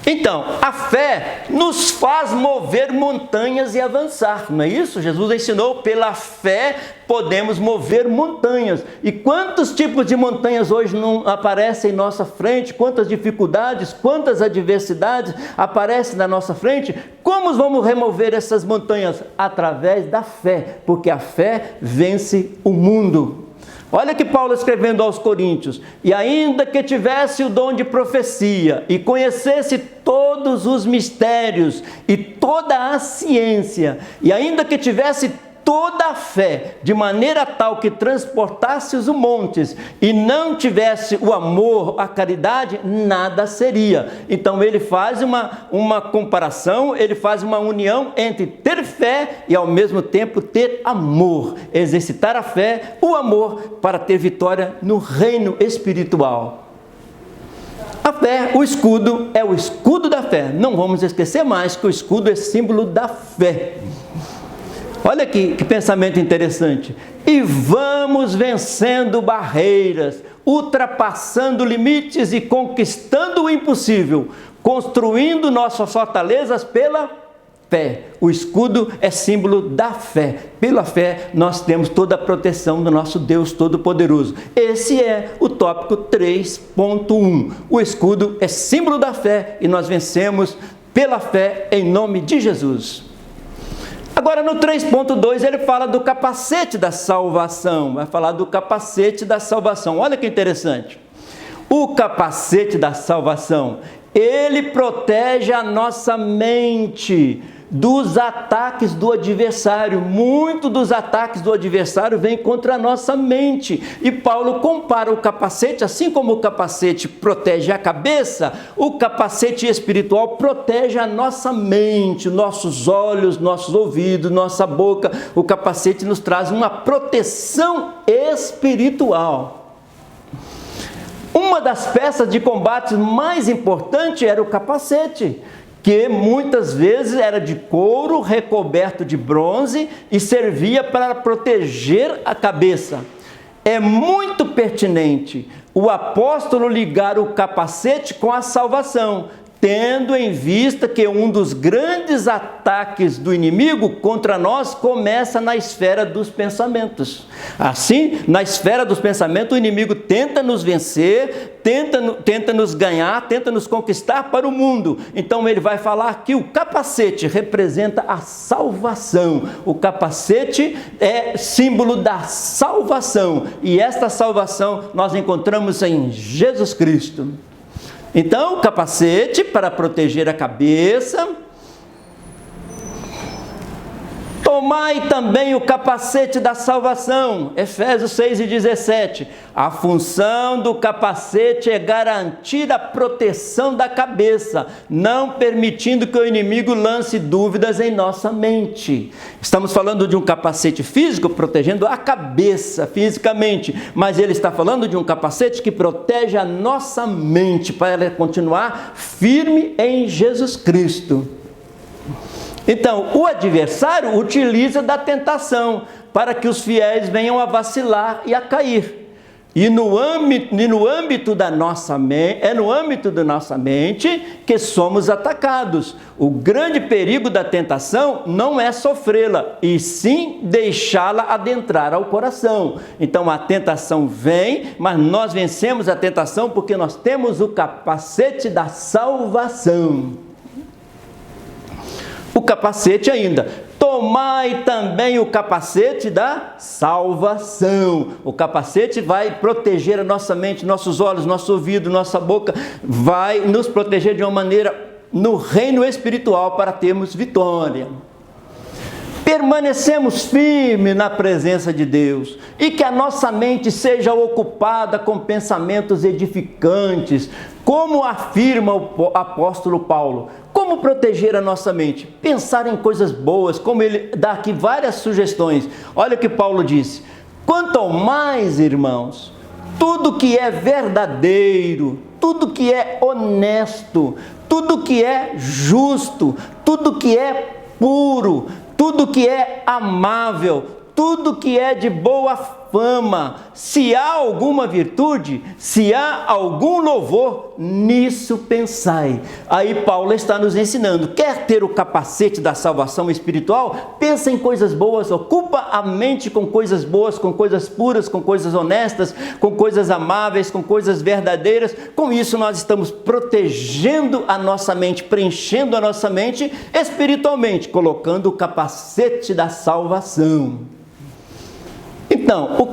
Então, a fé nos faz mover montanhas e avançar, não é isso? Jesus ensinou, pela fé podemos mover montanhas. E quantos tipos de montanhas hoje não aparecem em nossa frente? Quantas dificuldades, quantas adversidades aparecem na nossa frente? Como vamos remover essas montanhas? Através da fé, porque a fé vence o mundo. Olha que Paulo escrevendo aos Coríntios: e ainda que tivesse o dom de profecia, e conhecesse todos os mistérios, e toda a ciência, e ainda que tivesse toda a fé, de maneira tal que transportasse os montes, e não tivesse o amor, a caridade, nada seria. Então ele faz uma comparação, ele faz uma união entre ter fé e ao mesmo tempo ter amor. Exercitar a fé, o amor, para ter vitória no reino espiritual. A fé, o escudo, é o escudo da fé. Não vamos esquecer mais que o escudo é símbolo da fé. Olha que pensamento interessante. E vamos vencendo barreiras, ultrapassando limites e conquistando o impossível, construindo nossas fortalezas pela fé. O escudo é símbolo da fé. Pela fé nós temos toda a proteção do nosso Deus Todo-Poderoso. Esse é o tópico 3.1. O escudo é símbolo da fé e nós vencemos pela fé em nome de Jesus. Agora no 3.2 ele fala do capacete da salvação, vai falar do capacete da salvação. Olha que interessante. O capacete da salvação, ele protege a nossa mente dos ataques do adversário. Muito dos ataques do adversário vêm contra a nossa mente. E Paulo compara o capacete, assim como o capacete protege a cabeça, o capacete espiritual protege a nossa mente, nossos olhos, nossos ouvidos, nossa boca. O capacete nos traz uma proteção espiritual. Uma das peças de combate mais importantes era o capacete, que muitas vezes era de couro recoberto de bronze e servia para proteger a cabeça. É muito pertinente o apóstolo ligar o capacete com a salvação, tendo em vista que um dos grandes ataques do inimigo contra nós começa na esfera dos pensamentos. Assim, na esfera dos pensamentos, o inimigo tenta nos vencer, tenta nos ganhar, tenta nos conquistar para o mundo. Então ele vai falar que o capacete representa a salvação. O capacete é símbolo da salvação. E esta salvação nós encontramos em Jesus Cristo. Então, o capacete para proteger a cabeça. Tomai também o capacete da salvação. Efésios 6:17. A função do capacete é garantir a proteção da cabeça, não permitindo que o inimigo lance dúvidas em nossa mente. Estamos falando de um capacete físico protegendo a cabeça fisicamente, mas ele está falando de um capacete que protege a nossa mente para ela continuar firme em Jesus Cristo. Então, o adversário utiliza da tentação para que os fiéis venham a vacilar e a cair. E no âmbito da nossa mente que somos atacados. O grande perigo da tentação não é sofrê-la, e sim deixá-la adentrar ao coração. Então a tentação vem, mas nós vencemos a tentação porque nós temos o capacete da salvação. O capacete ainda. Tomai também o capacete da salvação. O capacete vai proteger a nossa mente, nossos olhos, nosso ouvido, nossa boca. Vai nos proteger de uma maneira no reino espiritual para termos vitória. Permanecemos firmes na presença de Deus e que a nossa mente seja ocupada com pensamentos edificantes, como afirma o apóstolo Paulo. Como proteger a nossa mente? Pensar em coisas boas, como ele dá aqui várias sugestões. Olha o que Paulo disse: quanto ao mais, irmãos, tudo que é verdadeiro, tudo que é honesto, tudo que é justo, tudo que é puro, tudo que é amável, tudo que é de boa fama, se há alguma virtude, se há algum louvor, nisso pensai. Aí Paulo está nos ensinando: quer ter o capacete da salvação espiritual? Pensa em coisas boas, ocupa a mente com coisas boas, com coisas puras, com coisas honestas, com coisas amáveis, com coisas verdadeiras. Com isso nós estamos protegendo a nossa mente, preenchendo a nossa mente espiritualmente, colocando o capacete da salvação. Então, o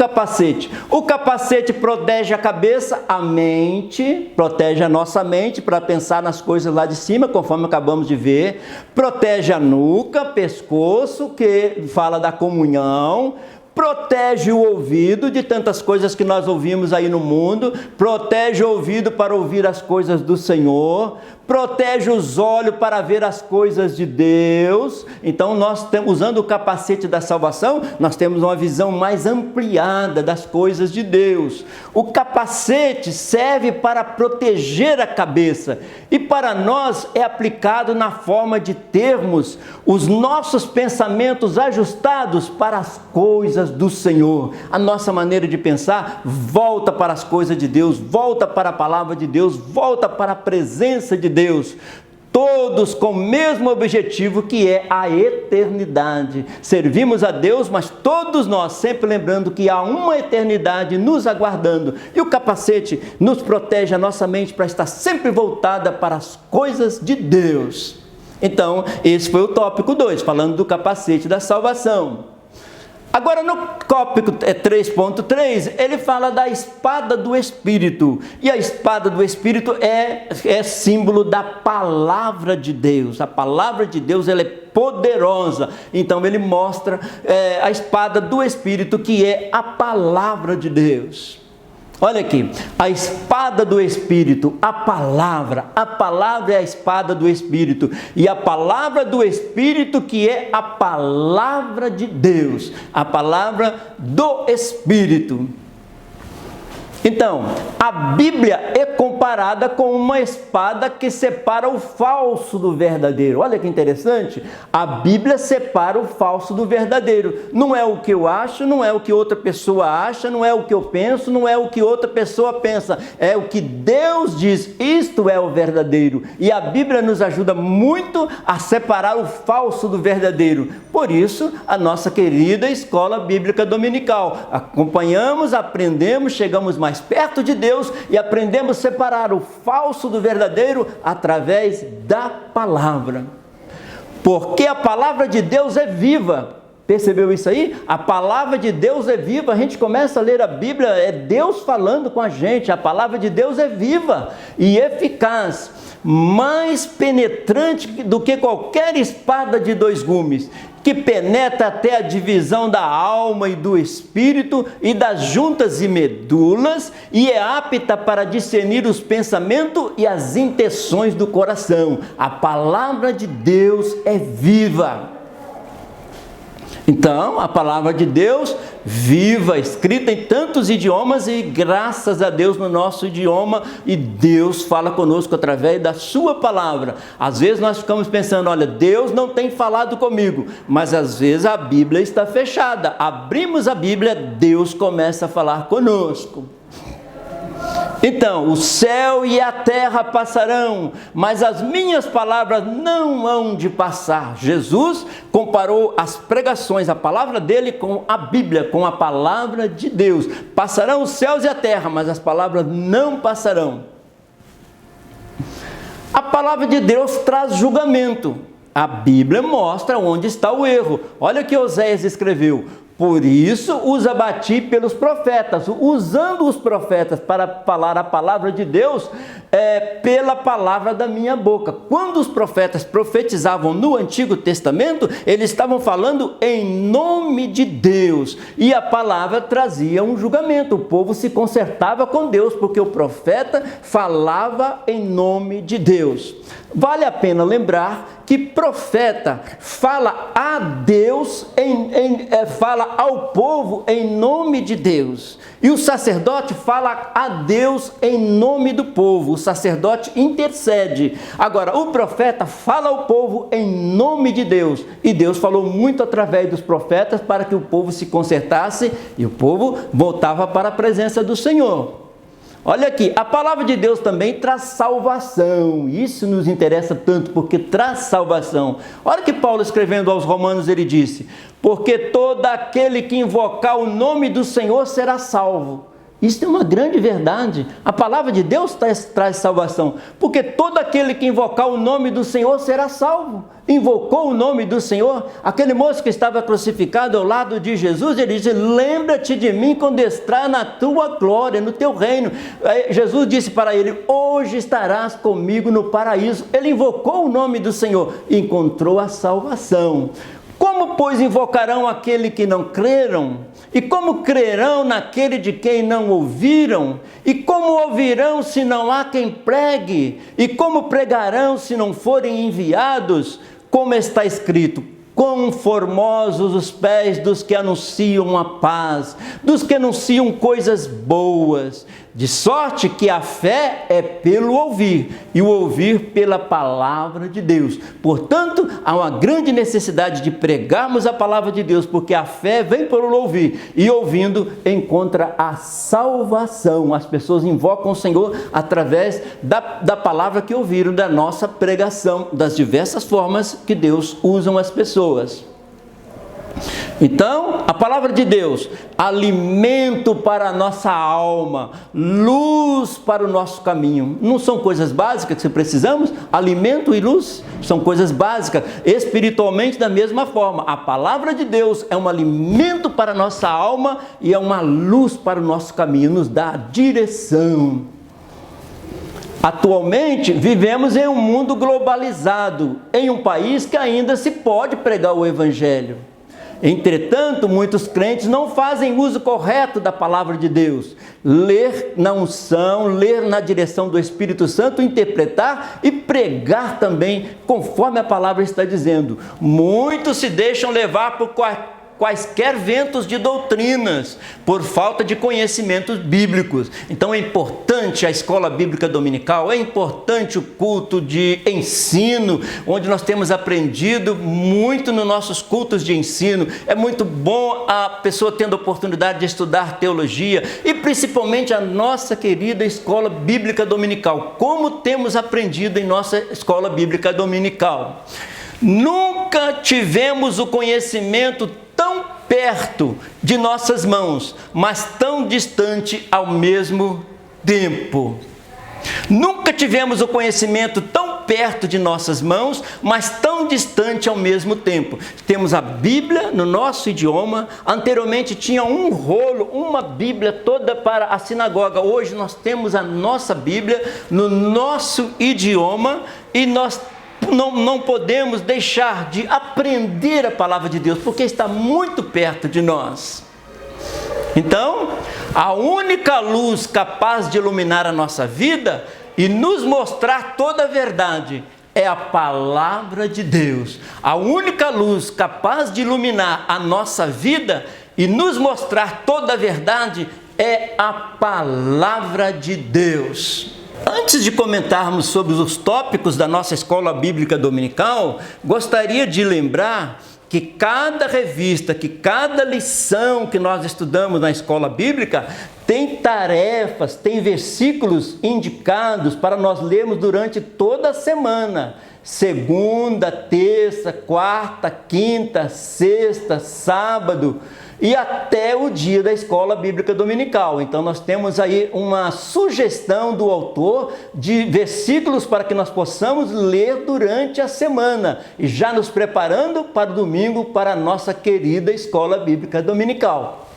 capacete protege a cabeça, a mente, protege a nossa mente para pensar nas coisas lá de cima, conforme acabamos de ver, protege a nuca, pescoço, que fala da comunhão, protege o ouvido de tantas coisas que nós ouvimos aí no mundo, protege o ouvido para ouvir as coisas do Senhor, protege os olhos para ver as coisas de Deus. Então nós usando o capacete da salvação, nós temos uma visão mais ampliada das coisas de Deus. O capacete serve para proteger a cabeça e para nós é aplicado na forma de termos os nossos pensamentos ajustados para as coisas do Senhor. A nossa maneira de pensar volta para as coisas de Deus, volta para a palavra de Deus, volta para a presença de Deus, todos com o mesmo objetivo, que é a eternidade. Servimos a Deus, mas todos nós sempre lembrando que há uma eternidade nos aguardando, e o capacete nos protege a nossa mente para estar sempre voltada para as coisas de Deus. Então, esse foi o tópico 2, falando do capacete da salvação. Agora no tópico 3.3, ele fala da espada do Espírito. E a espada do Espírito é símbolo da palavra de Deus. A palavra de Deus, ela é poderosa. Então ele mostra a espada do Espírito, que é a palavra de Deus. Olha aqui, a espada do Espírito, a palavra é a espada do Espírito, e a palavra do Espírito, que é a palavra de Deus, a palavra do Espírito. Então, a Bíblia é comparada com uma espada que separa o falso do verdadeiro. Olha que interessante, a Bíblia separa o falso do verdadeiro. Não é o que eu acho, não é o que outra pessoa acha, não é o que eu penso, não é o que outra pessoa pensa. É o que Deus diz, isto é o verdadeiro. E a Bíblia nos ajuda muito a separar o falso do verdadeiro. Por isso, a nossa querida Escola Bíblica Dominical. Acompanhamos, aprendemos, chegamos mais perto de Deus e aprendemos a separar o falso do verdadeiro através da palavra. Porque a palavra de Deus é viva. Percebeu isso aí? A palavra de Deus é viva. A gente começa a ler a Bíblia, é Deus falando com a gente. A palavra de Deus é viva e eficaz, mais penetrante do que qualquer espada de 2 gumes, que penetra até a divisão da alma e do espírito e das juntas e medulas, e é apta para discernir os pensamentos e as intenções do coração. A palavra de Deus é viva. Então, a palavra de Deus viva, escrita em tantos idiomas, e graças a Deus no nosso idioma, e Deus fala conosco através da sua palavra. Às vezes nós ficamos pensando, olha, Deus não tem falado comigo, mas às vezes a Bíblia está fechada. Abrimos a Bíblia, Deus começa a falar conosco. Então, o céu e a terra passarão, mas as minhas palavras não hão de passar. Jesus comparou as pregações, a palavra dele, com a Bíblia, com a palavra de Deus. Passarão os céus e a terra, mas as palavras não passarão. A palavra de Deus traz julgamento. A Bíblia mostra onde está o erro. Olha o que Oséias escreveu. Por isso os abati pelos profetas, usando os profetas para falar a palavra de Deus pela palavra da minha boca. Quando os profetas profetizavam no Antigo Testamento, eles estavam falando em nome de Deus, e a palavra trazia um julgamento. O povo se consertava com Deus, porque o profeta falava em nome de Deus. Vale a pena lembrar que profeta fala a Deus, fala ao povo em nome de Deus. E o sacerdote fala a Deus em nome do povo. O sacerdote intercede. Agora, o profeta fala ao povo em nome de Deus. E Deus falou muito através dos profetas para que o povo se consertasse e o povo voltava para a presença do Senhor. Olha aqui, a palavra de Deus também traz salvação. Isso nos interessa tanto, porque traz salvação. Olha que Paulo, escrevendo aos Romanos, ele disse: porque todo aquele que invocar o nome do Senhor será salvo. Isso é uma grande verdade. A palavra de Deus traz salvação, porque todo aquele que invocar o nome do Senhor será salvo. Invocou o nome do Senhor. Aquele moço que estava crucificado ao lado de Jesus, ele disse: lembra-te de mim quando entrar na tua glória, no teu reino. Jesus disse para ele: hoje estarás comigo no paraíso. Ele invocou o nome do Senhor e encontrou a salvação. Como, pois, invocarão aquele que não creram? E como crerão naquele de quem não ouviram? E como ouvirão se não há quem pregue? E como pregarão se não forem enviados? Como está escrito: quão formosos os pés dos que anunciam a paz, dos que anunciam coisas boas. De sorte que a fé é pelo ouvir, e o ouvir pela palavra de Deus. Portanto, há uma grande necessidade de pregarmos a palavra de Deus, porque a fé vem pelo ouvir, e ouvindo encontra a salvação. As pessoas invocam o Senhor através da palavra que ouviram, da nossa pregação, das diversas formas que Deus usa as pessoas. Então, a palavra de Deus, alimento para a nossa alma, luz para o nosso caminho. Não são coisas básicas que precisamos? Alimento e luz são coisas básicas. Espiritualmente, da mesma forma, a palavra de Deus é um alimento para a nossa alma e é uma luz para o nosso caminho, nos dá direção. Atualmente, vivemos em um mundo globalizado, em um país que ainda se pode pregar o Evangelho. Entretanto, muitos crentes não fazem uso correto da palavra de Deus. Ler na unção, ler na direção do Espírito Santo, interpretar e pregar também, conforme a palavra está dizendo. Muitos se deixam levar por quaisquer ventos de doutrinas, por falta de conhecimentos bíblicos. Então é importante a escola bíblica dominical, é importante o culto de ensino, onde nós temos aprendido muito nos nossos cultos de ensino. É muito bom a pessoa tendo a oportunidade de estudar teologia, e principalmente a nossa querida escola bíblica dominical. Como temos aprendido em nossa escola bíblica dominical? Nunca tivemos o conhecimento tão perto de nossas mãos, mas tão distante ao mesmo tempo. Nunca tivemos o conhecimento tão perto de nossas mãos, mas tão distante ao mesmo tempo. Temos a Bíblia no nosso idioma. Anteriormente tinha um rolo, uma Bíblia toda para a sinagoga. Hoje nós temos a nossa Bíblia no nosso idioma, e nós não podemos deixar de aprender a palavra de Deus, porque está muito perto de nós. Então, a única luz capaz de iluminar a nossa vida e nos mostrar toda a verdade é a palavra de Deus. A única luz capaz de iluminar a nossa vida e nos mostrar toda a verdade é a palavra de Deus. Antes de comentarmos sobre os tópicos da nossa escola bíblica dominical, gostaria de lembrar que cada revista, que cada lição que nós estudamos na escola bíblica tem tarefas, tem versículos indicados para nós lermos durante toda a semana. Segunda, terça, quarta, quinta, sexta, sábado e até o dia da escola bíblica dominical. Então nós temos aí uma sugestão do autor de versículos para que nós possamos ler durante a semana e já nos preparando para o domingo para a nossa querida escola bíblica dominical.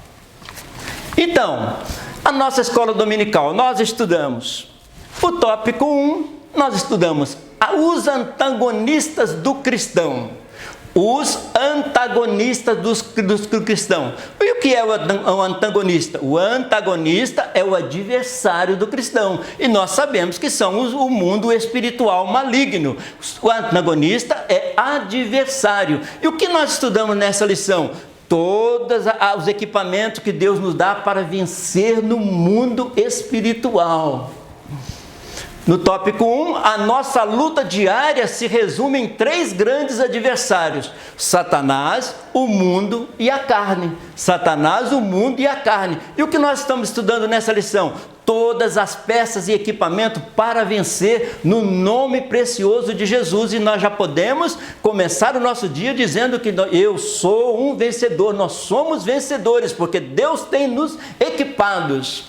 Então, a nossa escola dominical, nós estudamos o tópico 1, nós estudamos os antagonistas do cristão. Os antagonistas do cristão. E o que é o antagonista? O antagonista é o adversário do cristão. E nós sabemos que são o mundo espiritual maligno. O antagonista é adversário. E o que nós estudamos nessa lição? Todos os equipamentos que Deus nos dá para vencer no mundo espiritual. No tópico 1, a nossa luta diária se resume em 3 grandes adversários: Satanás, o mundo e a carne. Satanás, o mundo e a carne. E o que nós estamos estudando nessa lição? Todas as peças e equipamento para vencer no nome precioso de Jesus. E nós já podemos começar o nosso dia dizendo que eu sou um vencedor. Nós somos vencedores porque Deus tem nos equipados.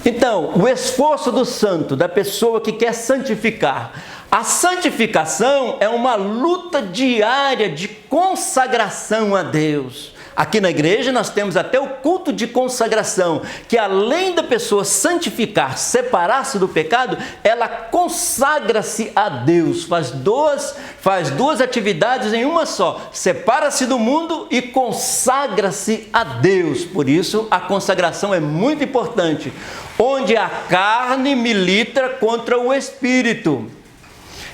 Então, o esforço do santo, da pessoa que quer santificar. A santificação é uma luta diária de consagração a Deus. Aqui na igreja nós temos até o culto de consagração, que além da pessoa santificar, separar-se do pecado, ela consagra-se a Deus, faz duas atividades em uma só, separa-se do mundo e consagra-se a Deus. Por isso a consagração é muito importante, onde a carne milita contra o espírito.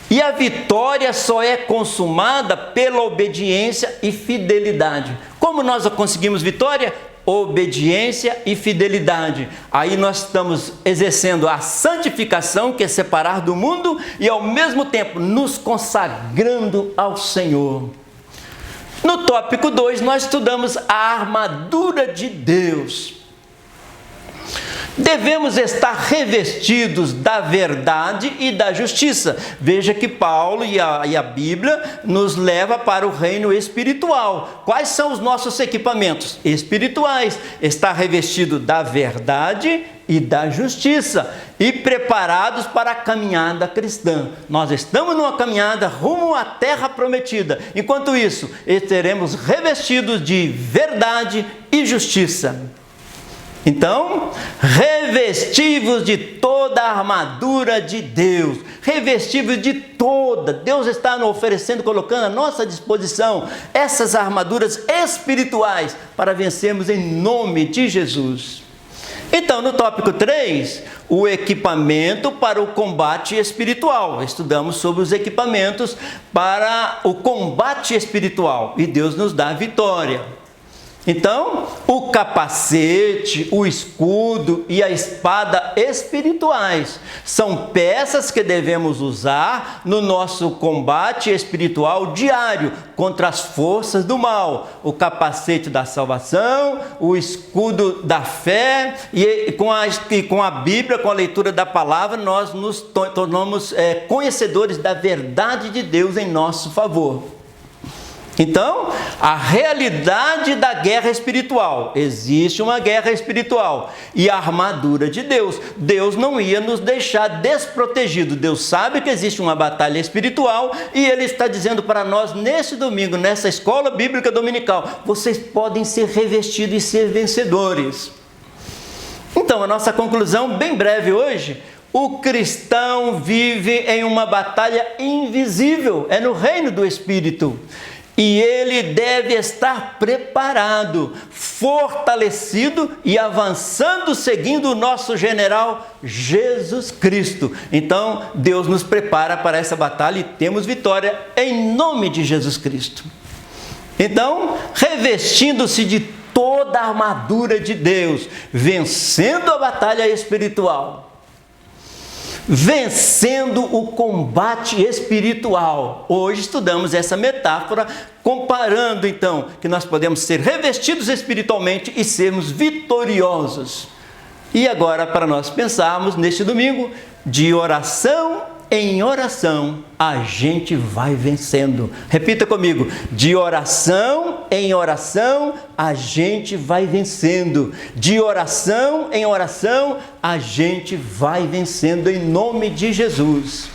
E a vitória só é consumada pela obediência e fidelidade. Como nós conseguimos vitória? Obediência e fidelidade. Aí nós estamos exercendo a santificação, que é separar do mundo, e ao mesmo tempo nos consagrando ao Senhor. No tópico 2, nós estudamos a armadura de Deus. Devemos estar revestidos da verdade e da justiça. Veja que Paulo e a Bíblia nos leva para o reino espiritual. Quais são os nossos equipamentos espirituais? Estar revestido da verdade e da justiça e preparados para a caminhada cristã. Nós estamos numa caminhada rumo à terra prometida. Enquanto isso, estaremos revestidos de verdade e justiça. Então, revestivos de toda a armadura de Deus, revestivos de toda, Deus está nos oferecendo, colocando à nossa disposição essas armaduras espirituais para vencermos em nome de Jesus. Então, no tópico 3, o equipamento para o combate espiritual. Estudamos sobre os equipamentos para o combate espiritual e Deus nos dá vitória. Então, o capacete, o escudo e a espada espirituais são peças que devemos usar no nosso combate espiritual diário contra as forças do mal. O capacete da salvação, o escudo da fé e com a Bíblia, com a leitura da palavra, nós nos tornamos conhecedores da verdade de Deus em nosso favor. Então, a realidade da guerra espiritual. Existe uma guerra espiritual e a armadura de Deus. Deus não ia nos deixar desprotegidos. Deus sabe que existe uma batalha espiritual e Ele está dizendo para nós nesse domingo, nessa escola bíblica dominical, vocês podem ser revestidos e ser vencedores. Então, a nossa conclusão bem breve hoje: o cristão vive em uma batalha invisível, é no reino do Espírito. E ele deve estar preparado, fortalecido e avançando seguindo o nosso general Jesus Cristo. Então, Deus nos prepara para essa batalha e temos vitória em nome de Jesus Cristo. Então, revestindo-se de toda a armadura de Deus, vencendo a batalha espiritual, vencendo o combate espiritual. Hoje estudamos essa metáfora, comparando então que nós podemos ser revestidos espiritualmente e sermos vitoriosos. E agora, para nós pensarmos neste domingo, de oração em oração, a gente vai vencendo. Repita comigo: de oração em oração, a gente vai vencendo. De oração em oração, a gente vai vencendo em nome de Jesus.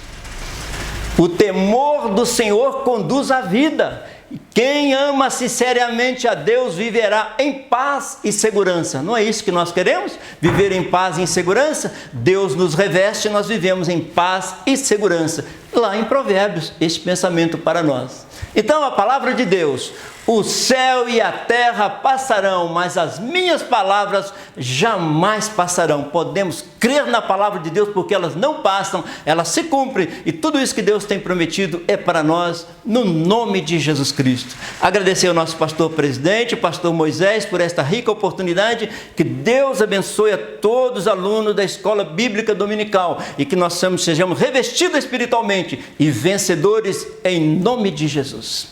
O temor do Senhor conduz à vida. Quem ama sinceramente a Deus viverá em paz e segurança. Não é isso que nós queremos? Viver em paz e em segurança? Deus nos reveste e nós vivemos em paz e segurança. Lá em Provérbios, este pensamento para nós. Então, a palavra de Deus: o céu e a terra passarão, mas as minhas palavras jamais passarão. Podemos crer na palavra de Deus porque elas não passam, elas se cumprem. E tudo isso que Deus tem prometido é para nós, no nome de Jesus Cristo. Agradecer ao nosso pastor presidente, pastor Moisés, por esta rica oportunidade. Que Deus abençoe a todos os alunos da Escola Bíblica Dominical e que nós sejamos revestidos espiritualmente e vencedores em nome de Jesus.